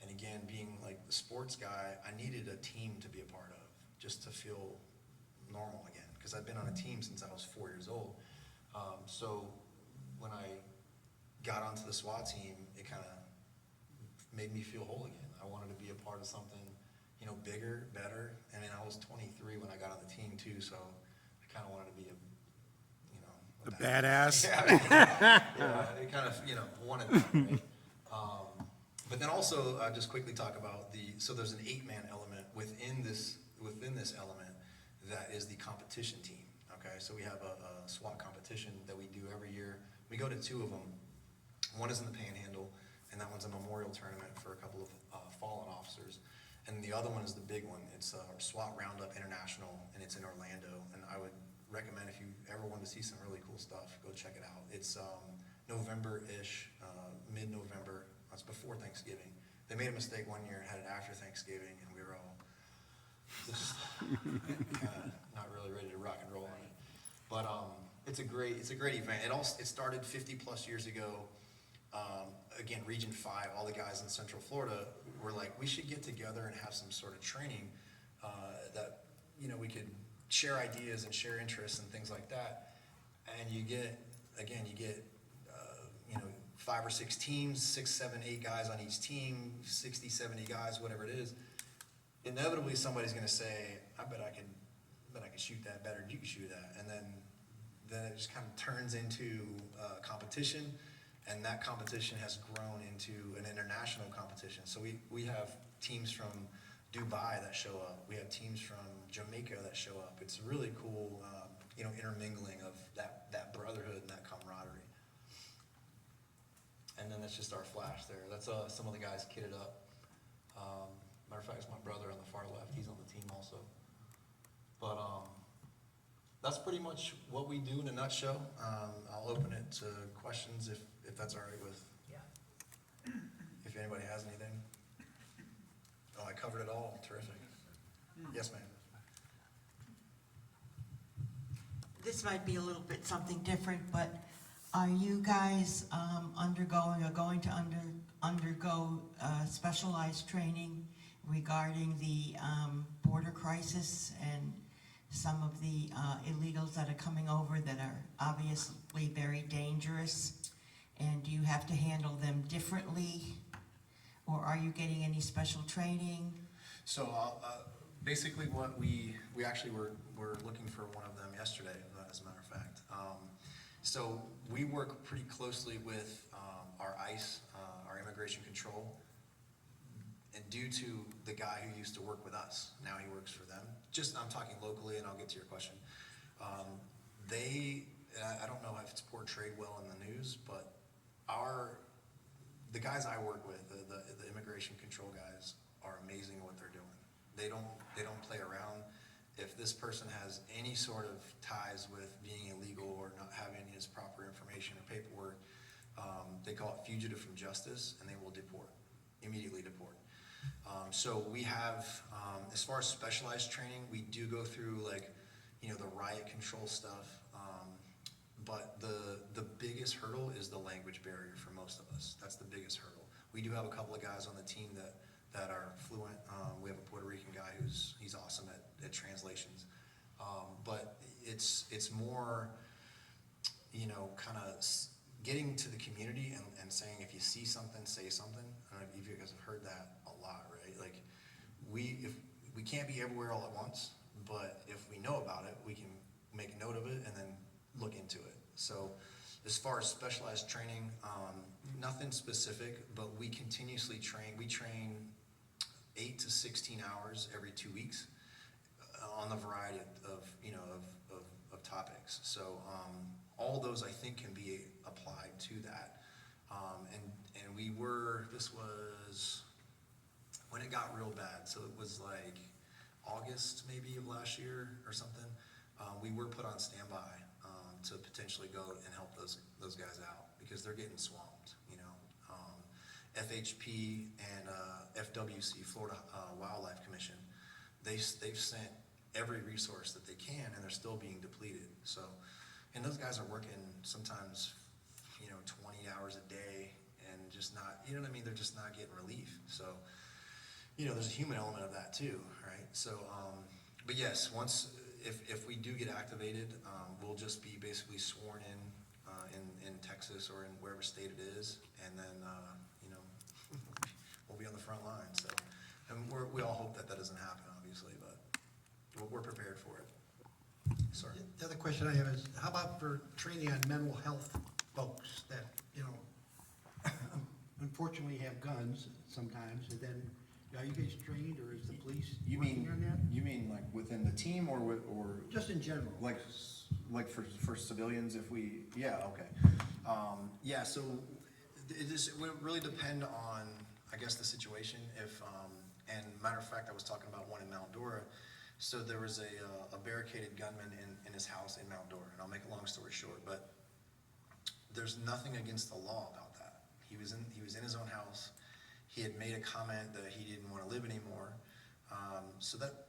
And again, being like the sports guy, I needed a team to be a part of, just to feel normal again, because I've been on a team since I was 4 years old. So when I got onto the SWAT team, it kind of made me feel whole again. I wanted to be a part of something, bigger, better. I mean, I was 23 when I got on the team too, so I kind of wanted to be A badass? Yeah, it kind of, wanted that, right? But then also, just quickly talk about so there's an 8-man element within this element that is the competition team, okay? So we have a SWAT competition that we do every year. We go to 2 of them. One is in the Panhandle, and that one's a memorial tournament for a couple of fallen officers. And the other one is the big one. It's our SWAT Roundup International, and it's in Orlando. And I would recommend, if you ever want to see some really cool stuff, go check it out. It's November-ish, mid-November. It's before Thanksgiving. They made a mistake one year and had it after Thanksgiving, and we were all just kind of not really ready to rock and roll on it. But it's a great event. It started 50+ years ago. Again, Region 5, all the guys in Central Florida were like, we should get together and have some sort of training that we could share ideas and share interests and things like that. And you get 5 or 6 teams, 6, 7, 8 guys on each team, 60, 70 guys, whatever it is. Inevitably, somebody's going to say, I bet I can shoot that better than you can shoot that. And then it just kind of turns into competition, and that competition has grown into an international competition. So we have teams from Dubai that show up. We have teams from Jamaica that show up. It's really cool, intermingling of that brotherhood and that camaraderie. And then that's just our flash there. That's some of the guys kitted up. Matter of fact, it's my brother on the far left. He's on the team also. But that's pretty much what we do in a nutshell. I'll open it to questions if that's all right with. Yeah. If anybody has anything. Oh, I covered it all. Terrific. Yes, ma'am. This might be a little bit something different, but are you guys undergoing or going to undergo specialized training regarding the border crisis and some of the illegals that are coming over that are obviously very dangerous? And do you have to handle them differently? Or are you getting any special training? So basically what we actually were looking for one of them yesterday, as a matter of fact. So we work pretty closely with our ICE, our immigration control, and due to the guy who used to work with us, now he works for them. I'm talking locally, and I'll get to your question. I don't know if it's portrayed well in the news, but the guys I work with, the immigration control guys, are amazing at what they're doing. They don't play around. If this person has any sort of ties with being illegal or not having his proper information or paperwork, they call it fugitive from justice, and they will immediately deport. So we have, as far as specialized training, we do go through the riot control stuff. But the biggest hurdle is the language barrier for most of us. That's the biggest hurdle. We do have a couple of guys on the team that are fluent. We have a Puerto Rican guy he's awesome at translations. But it's more, kind of getting to the community and saying, if you see something, say something. I don't know if you guys have heard that a lot, right? Like if we can't be everywhere all at once, but if we know about it, we can make a note of it and then look into it. So as far as specialized training, nothing specific, but we continuously train. We train 8 to 16 hours every 2 weeks on a variety of topics. So all those, I think, can be applied to that. And this was when it got real bad. So it was like August maybe of last year or something. We were put on standby to potentially go and help those guys out because they're getting swamped, FHP and FWC, Florida Wildlife Commission, they've sent every resource that they can, and they're still being depleted. So, and those guys are working sometimes, 20 hours a day, and just not, you know what I mean? They're just not getting relief. So, there's a human element of that too, right? So, but yes, if we do get activated, we'll just be basically sworn in Texas or in wherever state it is, and then, we'll be on the front line. So, and we all hope that doesn't happen, obviously, but we're prepared for it. Sorry. The other question I have is, how about for training on mental health folks that, unfortunately have guns sometimes, and then, are you guys trained, or is the police You working mean, on that? you mean like within the team or Just in general. like for civilians if we, yeah, okay. Yeah, so it would really depend on, I guess, the situation. If, and matter of fact, I was talking about one in Mount Dora. So there was a barricaded gunman in his house in Mount Dora, and I'll make a long story short, but there's nothing against the law about that. He was in his own house. He had made a comment that he didn't want to live anymore. So that,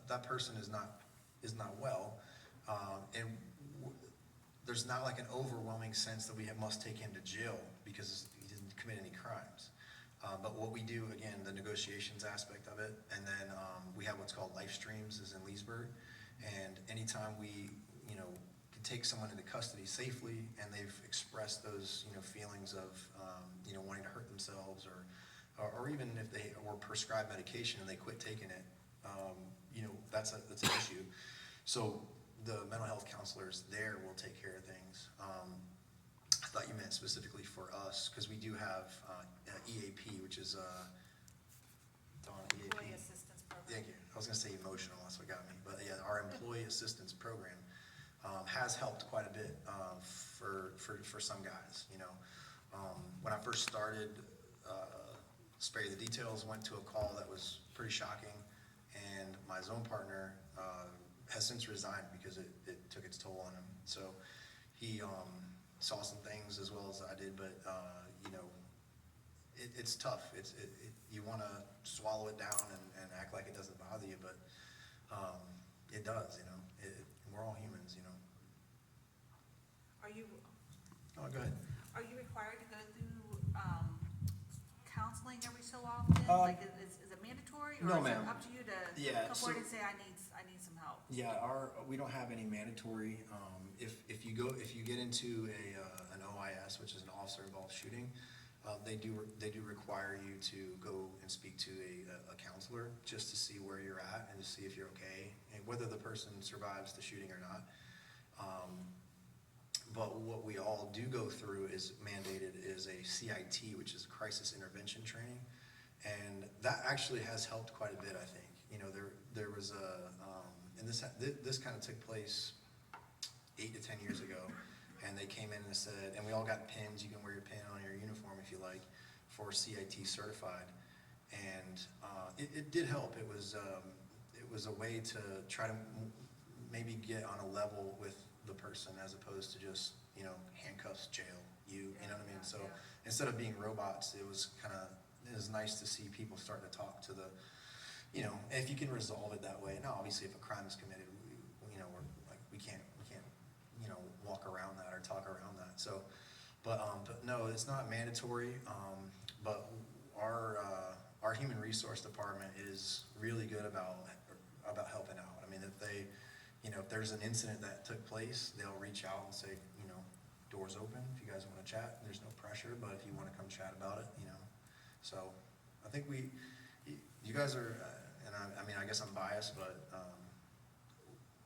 that person is not well. And there's not like an overwhelming sense that we must take him to jail because he didn't commit any crimes. But what we do, again, the negotiations aspect of it, and then we have what's called life streams is in Leesburg. And anytime we, can take someone into custody safely and they've expressed those, feelings of, wanting to hurt themselves or even if they were prescribed medication and they quit taking it, that's an issue. So the mental health counselors there will take care of things. I thought you meant specifically for us, because we do have EAP, which is Dawn, EAP. Employee assistance program. Thank you. I was going to say emotional, that's what got me. But yeah, our employee assistance program has helped quite a bit for some guys. When I first started, spare you the details, went to a call that was pretty shocking, and my zone partner has since resigned because it took its toll on him. So he saw some things as well as I did, but it's tough. You want to swallow it down and act like it doesn't bother you, but it does. We're all humans. Are you, Oh, go ahead. are you required to go through, counseling every so often? Like, is it mandatory? no, Or is ma'am. it up to you to Yeah, come forward so- and say, I need some help? Yeah, we don't have any mandatory. If you get into an OIS, which is an officer involved shooting, they do require you to go and speak to a counselor just to see where you're at and to see if you're okay and whether the person survives the shooting or not. But what we all do go through is mandated is a CIT, which is crisis intervention training, and that actually has helped quite a bit. I think there was and this kind of took place 8 to 10 years ago, and they came in and said, and we all got pins. You can wear your pin on your uniform if you like, for CIT certified, and it did help. It was a way to try to maybe get on a level with the person as opposed to just handcuffs, jail, you know what I mean. So instead of being robots, it was nice to see people starting to talk to the, if you can resolve it that way. Now, obviously, if a crime is committed, we can't walk around that or talk around that. So, but no, it's not mandatory. But our human resource department is really good about helping out. I mean, if there's an incident that took place, they'll reach out and say, doors open if you guys want to chat. There's no pressure, but if you want to come chat about it, So I think you guys are, and I guess I'm biased, but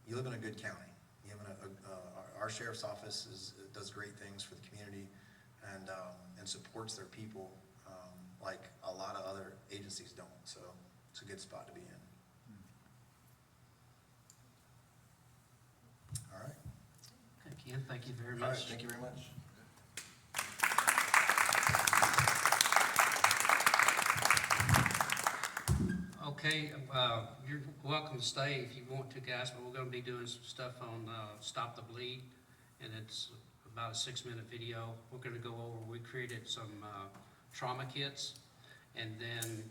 you live in a good county. You live in our sheriff's office does great things for the community and supports their people like a lot of other agencies don't. So it's a good spot to be in. All right. Okay, Ken, thank you very All right, much. thank you very much. Okay, you're welcome to stay if you want to, guys, but we're gonna be doing some stuff on Stop the Bleed, and it's about a 6-minute video. We're gonna go over, we created some trauma kits, and then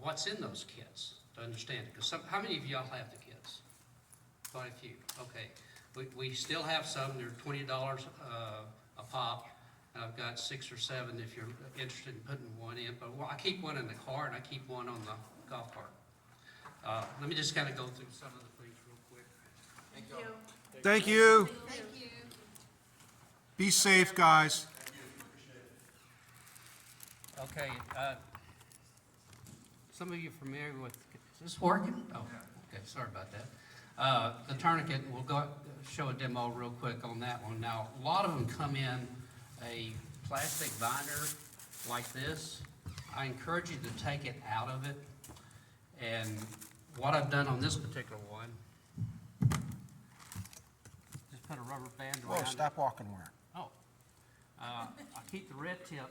what's in those kits to understand it. Because how many of y'all have the kits? Quite a few. Okay. We still have some. They're $20 a pop. I've got 6 or 7 if you're interested in putting one in. But I keep one in the car and I keep one on the golf cart. Let me just kind of go through some of the things real quick. Thank you. Thank you. Thank you. Be safe, guys. Okay, some of you are familiar with, is this working? Oh, okay, sorry about that. The tourniquet, we'll go show a demo real quick on that one. Now, a lot of them come in a plastic binder like this. I encourage you to take it out of it. And what I've done on this particular one, just put a rubber band around Whoa, it. stop walking where? Oh, I keep the red tip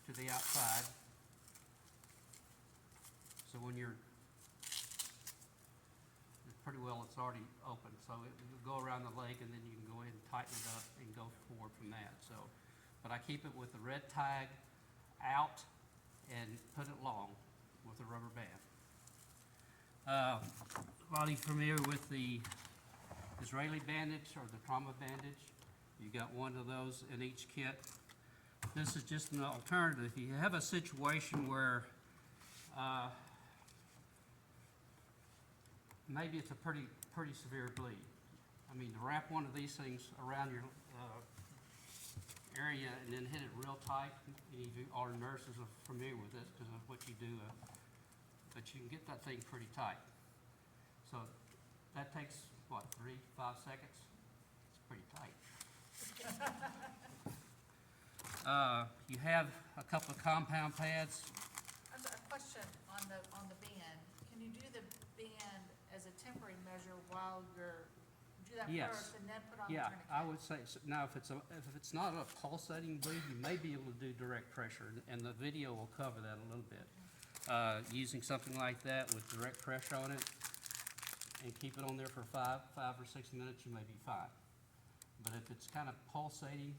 to the outside. So when you're, pretty well it's already open. So it will go around the leg and then you can go ahead and tighten it up and go forward from that. So, but I keep it with the red tag out and put it long with a rubber band. A lot of you familiar with the Israeli bandage or the trauma bandage? You got one of those in each kit. This is just an alternative. If you have a situation where maybe it's a pretty severe bleed. I mean, to wrap one of these things around your area and then hit it real tight. Any of you our nurses are familiar with this because of what you do, but you can get that thing pretty tight. So that takes, what, 3-5 seconds? It's pretty tight. You have a couple of compound pads. I've got a question on the band. Can you do the band as a temporary measure while you're, do that Yes. first and then put on the Yeah, tourniquet? I would say, now if it's not a pulsating bleed, you may be able to do direct pressure, and the video will cover that a little bit. Using something like that with direct pressure on it, and keep it on there for 5 or 6 minutes, you may be fine. But if it's kind of pulsating,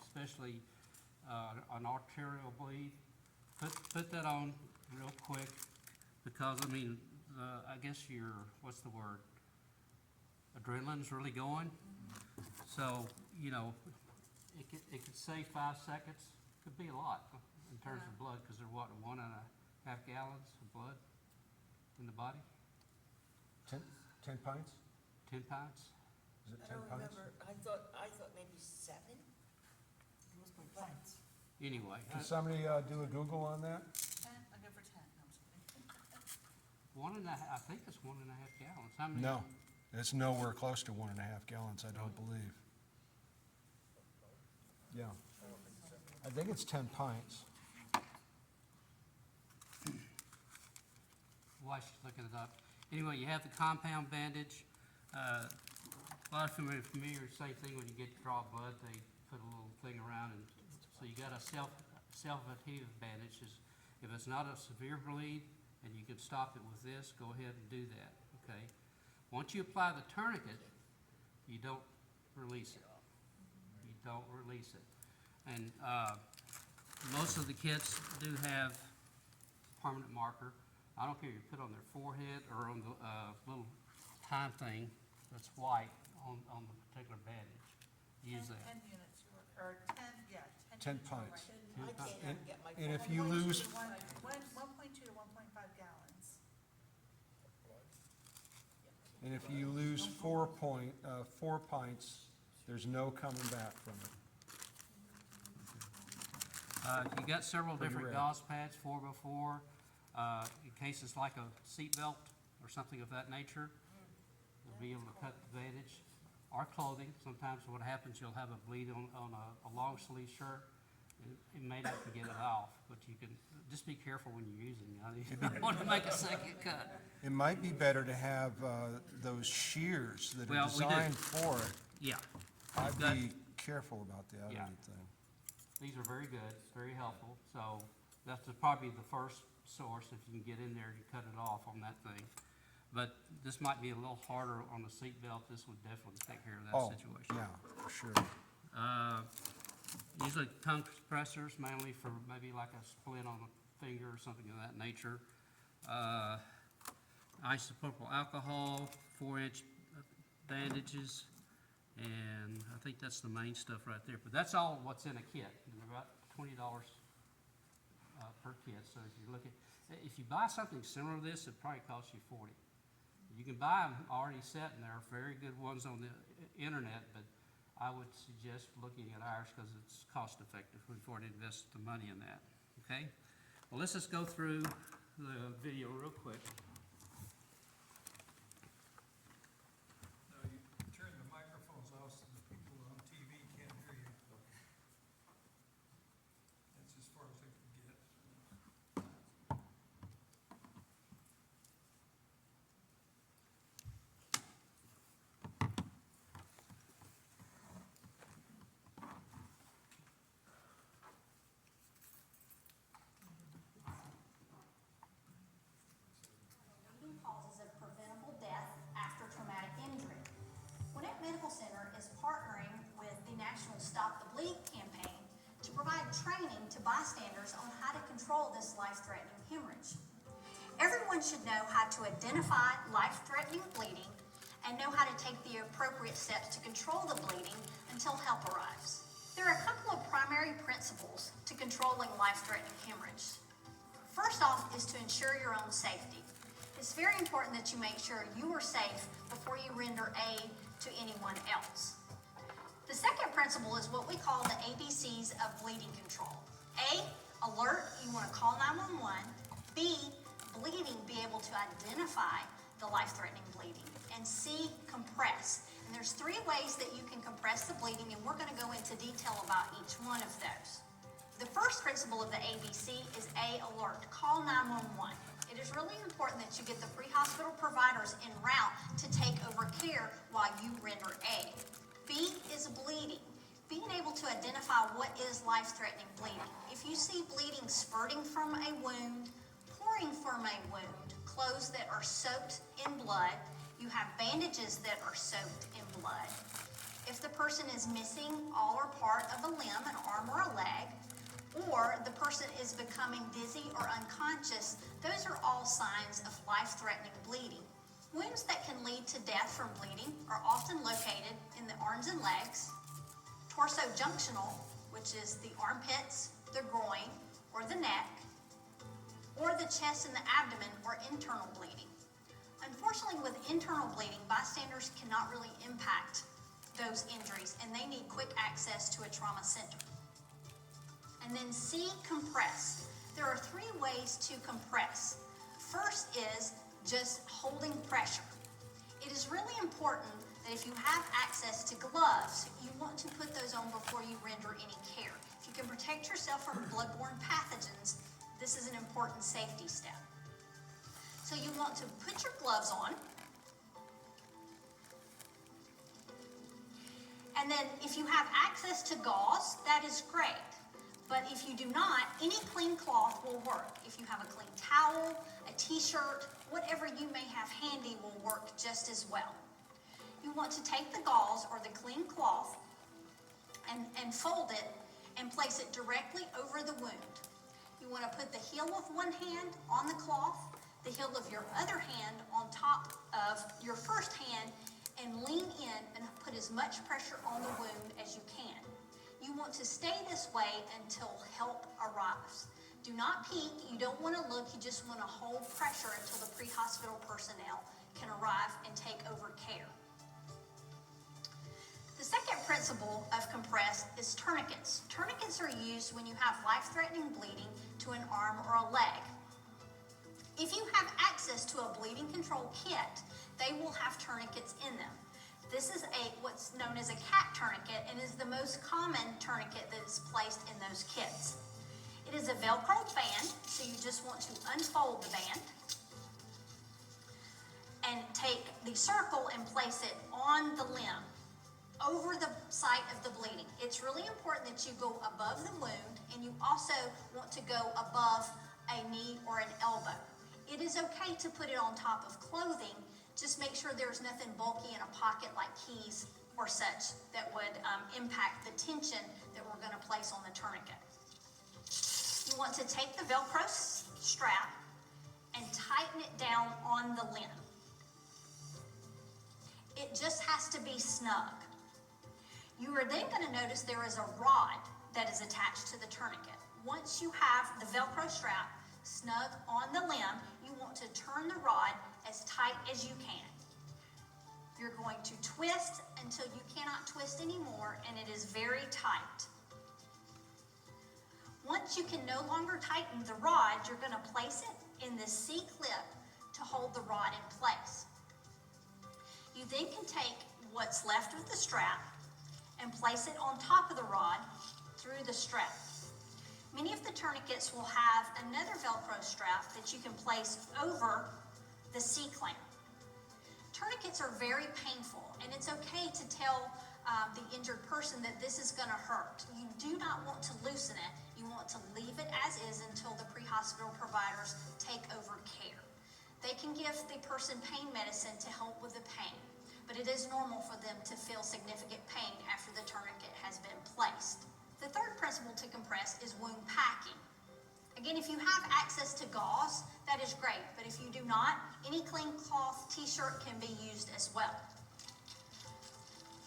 especially an arterial bleed, put that on real quick, because, I mean, I guess what's the word? Adrenaline's really going. So, you know, it could save 5 seconds, could be a lot in terms of blood, because they're what, 1.5 gallons of blood in the body? 10 pints? 10 pints? Is it I 10 don't pints? remember, I thought maybe 7? Pints. Anyway, Can somebody do a Google on that? 10? I'll go for 10. No, I'm just kidding. 1.5, I think it's 1.5 gallons. How many? No, it's nowhere close to 1.5 gallons, I don't believe. Yeah. I think it's 10 pints. Why she's looking it up. Anyway, you have the compound bandage. A lot of you are familiar, same thing when you get to draw blood, they put a little thing around, and so you got a self-adhesive bandage. If it's not a severe bleed and you can stop it with this, go ahead and do that, okay? Once you apply the tourniquet, you don't release it. You don't release it. And most of the kits do have permanent marker. I don't care if you put it on their forehead or on the little time thing that's white on the particular bandage. Use that. 10 units, or 10, yeah, 10 10 units. pints. I can't even get my. And if phone. you lose, 1.2 to 1.5 gallons. and if you lose 4 pints, there's no coming back from it. You got several Pretty different rare. gauze pads, 4x4, in case it's like a seat belt or something of that nature. You'll be able to cut the bandage. Or clothing, sometimes what happens, you'll have a bleed on a long sleeve shirt. It may not get it off, but you can, just be careful when you're using it. You don't want to make a second cut. It might be better to have those shears that Well, are we do. designed for it. Yeah, I'd got- be careful about the Yeah. other thing. these are very good, very helpful. So that's probably the first source, if you can get in there and cut it off on that thing. But this might be a little harder on the seat belt. This would definitely take care of Oh, that situation. yeah, for sure. usually tongue compressors, mainly for maybe like a splint on a finger or something of that nature. Isopropyl alcohol, 4-inch bandages, and I think that's the main stuff right there. But that's all what's in a kit, and they're about $20 per kit. So if you buy something similar to this, it probably costs you $40. You can buy them already set, and there are very good ones on the internet, but I would suggest looking at ours because it's cost effective. We've already invested the money in that, okay? Well, let's just go through the video real quick. Now, you turn the microphones off so the people on TV can't hear you. That's as far as I can get. Leading causes of preventable death after traumatic injury. Gwinnett Medical Center is partnering with the National Stop the Bleed campaign to provide training to bystanders on how to control this life-threatening hemorrhage. Everyone should know how to identify life-threatening bleeding and know how to take the appropriate steps to control the bleeding until help arrives. There are a couple of primary principles to controlling life-threatening hemorrhage. First off is to ensure your own safety. It's very important that you make sure you are safe before you render aid to anyone else. The second principle is what we call the ABCs of bleeding control. A, alert, you want to call 911. B, bleeding, be able to identify the life-threatening bleeding. And C, compress. And there's 3 ways that you can compress the bleeding, and we're going to go into detail about each one of those. The first principle of the ABC is A, alert, call 911. It is really important that you get the pre-hospital providers en route to take over care while you render aid. B is bleeding, being able to identify what is life-threatening bleeding. If you see bleeding spurting from a wound, pouring from a wound, clothes that are soaked in blood, you have bandages that are soaked in blood. If the person is missing all or part of a limb, an arm or a leg, or the person is becoming dizzy or unconscious, those are all signs of life-threatening bleeding. Wounds that can lead to death from bleeding are often located in the arms and legs, torso-junctional, which is the armpits, the groin, or the neck, or the chest and the abdomen, or internal bleeding. Unfortunately, with internal bleeding, bystanders cannot really impact those injuries, and they need quick access to a trauma center. And then C, compress. There are 3 ways to compress. First is just holding pressure. It is really important that if you have access to gloves, you want to put those on before you render any care. If you can protect yourself from bloodborne pathogens, this is an important safety step. So you want to put your gloves on, and then if you have access to gauze, that is great. But if you do not, any clean cloth will work. If you have a clean towel, a t-shirt, whatever you may have handy will work just as well. You want to take the gauze or the clean cloth and fold it and place it directly over the wound. You want to put the heel of one hand on the cloth, the heel of your other hand on top of your first hand, and lean in and put as much pressure on the wound as you can. You want to stay this way until help arrives. Do not peek, you don't want to look, you just want to hold pressure until the pre-hospital personnel can arrive and take over care. The second principle of compress is tourniquets. Tourniquets are used when you have life-threatening bleeding to an arm or a leg. If you have access to a bleeding control kit, they will have tourniquets in them. This is what's known as a cat tourniquet and is the most common tourniquet that is placed in those kits. It is a Velcro band, so you just want to unfold the band and take the circle and place it on the limb, over the site of the bleeding. It's really important that you go above the wound, and you also want to go above a knee or an elbow. It is okay to put it on top of clothing, just make sure there's nothing bulky in a pocket like keys or such that would impact the tension that we're gonna place on the tourniquet. You want to take the Velcro strap and tighten it down on the limb. It just has to be snug. You are then going to notice there is a rod that is attached to the tourniquet. Once you have the Velcro strap snug on the limb, you want to turn the rod as tight as you can. You're going to twist until you cannot twist anymore, and it is very tight. Once you can no longer tighten the rod, you're going to place it in the C-clip to hold the rod in place. You then can take what's left of the strap and place it on top of the rod through the strap. Many of the tourniquets will have another Velcro strap that you can place over the C-clamp. Tourniquets are very painful, and it's okay to tell the injured person that this is going to hurt. You do not want to loosen it. You want to leave it as is until the pre-hospital providers take over care. They can give the person pain medicine to help with the pain, but it is normal for them to feel significant pain after the tourniquet has been placed. The third principle to compress is wound packing. Again, if you have access to gauze, that is great, but if you do not, any clean cloth t-shirt can be used as well.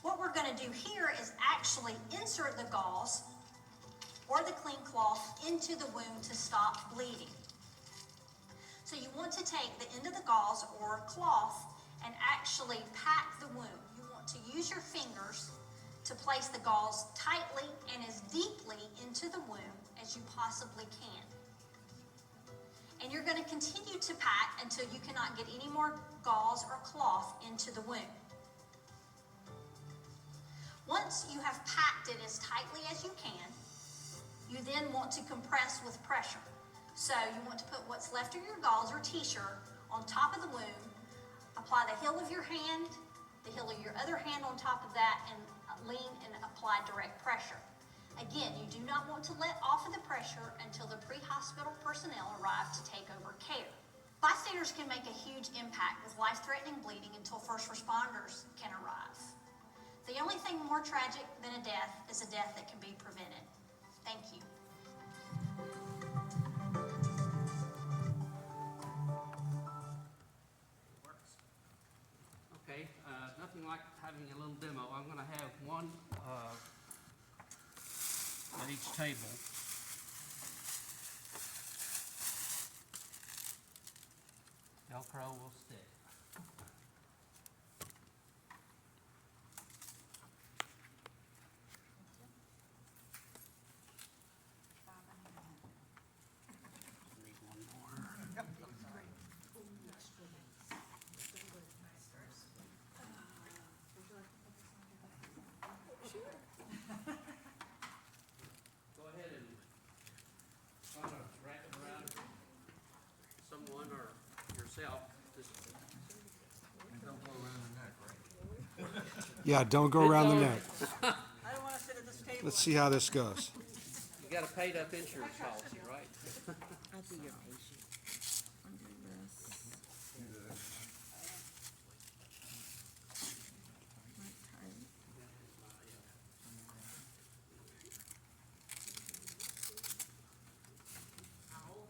What we're going to do here is actually insert the gauze or the clean cloth into the wound to stop bleeding. So you want to take the end of the gauze or cloth and actually pack the wound. You want to use your fingers to place the gauze tightly and as deeply into the wound as you possibly can. And you're going to continue to pack until you cannot get any more gauze or cloth into the wound. Once you have packed it as tightly as you can, you then want to compress with pressure. So you want to put what's left of your gauze or t-shirt on top of the wound, apply the heel of your hand, the heel of your other hand on top of that, and lean and apply direct pressure. Again, you do not want to let off of the pressure until the pre-hospital personnel arrive to take over care. Bystanders can make a huge impact with life-threatening bleeding until first responders can arrive. The only thing more tragic than a death is a death that can be prevented. Thank you. Okay, nothing like having a little demo. I'm gonna have one, at each table. Velcro will stick. Need one more. Go ahead and kind of wrap it around someone or yourself. Just Don't go around the neck, right? Yeah, don't go around the neck. I don't wanna sit at this table. Let's see how this goes. you got a paid up insurance policy, right? I'll be your patient. Under this. Right tight.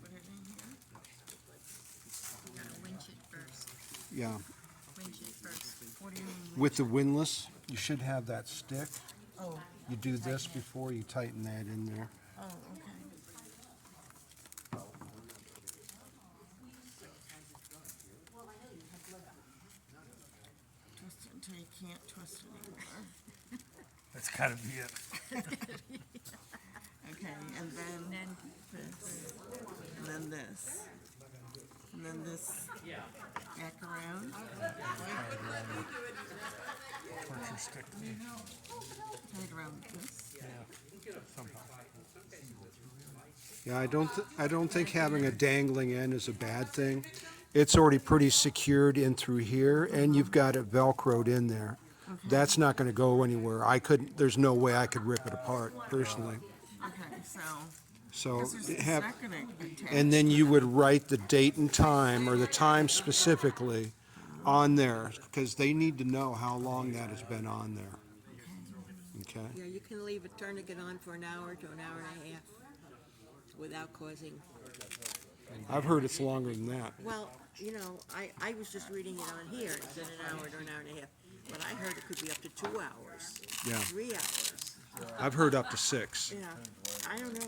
Put it in here. You gotta winch it first. Yeah, Winch it first. What do you mean? with the windlass, you should have that stick. Oh, You do this before you tighten that in there. oh, okay. Twist it until you can't twist it anymore. That's gotta be it. Okay, and then this, and then this, and then this back around. Tied around this. Yeah, I don't think having a dangling end is a bad thing. It's already pretty secured in through here, and you've got it Velcroed in there. That's not gonna go anywhere. There's no way I could rip it apart personally. Okay, so So this is the have, second attachment. and then you would write the date and time, or the time specifically, on there, because they need to know how long that has been on there. Okay? Yeah, you can leave a tourniquet on for an hour to an hour and a half without causing, I've heard it's longer than that. well, you know, I was just reading it on here, it said an hour to an hour and a half, but I heard it could be up to 2 hours, Yeah. 3 hours. I've heard up to 6. Yeah, I don't know.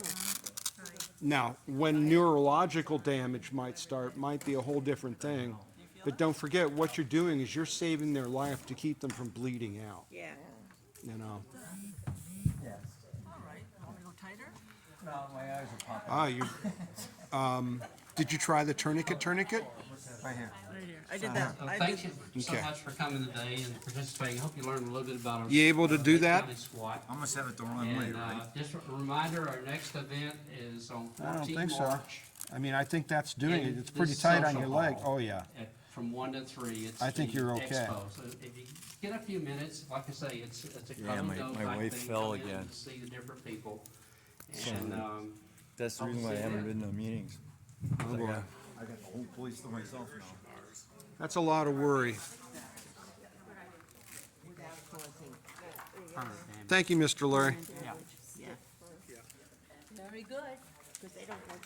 Now, when neurological damage might start, might be a whole different thing. But don't forget, what you're doing is you're saving their life to keep them from bleeding out, Yeah. you know? All right, want me to go tighter? No, my eyes are popping. Ah, you, did you try the tourniquet? Right here. I did that. Well, I thank did, you so Okay. much for coming today and participating. Hope you learned a little bit about our. You able to do Lake that? County SWAT. I must have it the wrong way, And, right? just a reminder, our next event is on I don't 14 think so. March. I mean, I think that's doing it. in It's pretty this tight on social your leg. hall Oh, yeah. From 1 to 3. It's I think the you're okay. expo. So if you get a few minutes, like I say, it's a Yeah, come and my go type wife thing. fell Come in again. and see the different people. So, And, That's the reason why I haven't been to meetings. Oh, boy. I got the whole place to myself now. That's a lot of worry. without causing, Thank you, Mr. Larry. yeah. Very good, because they don't want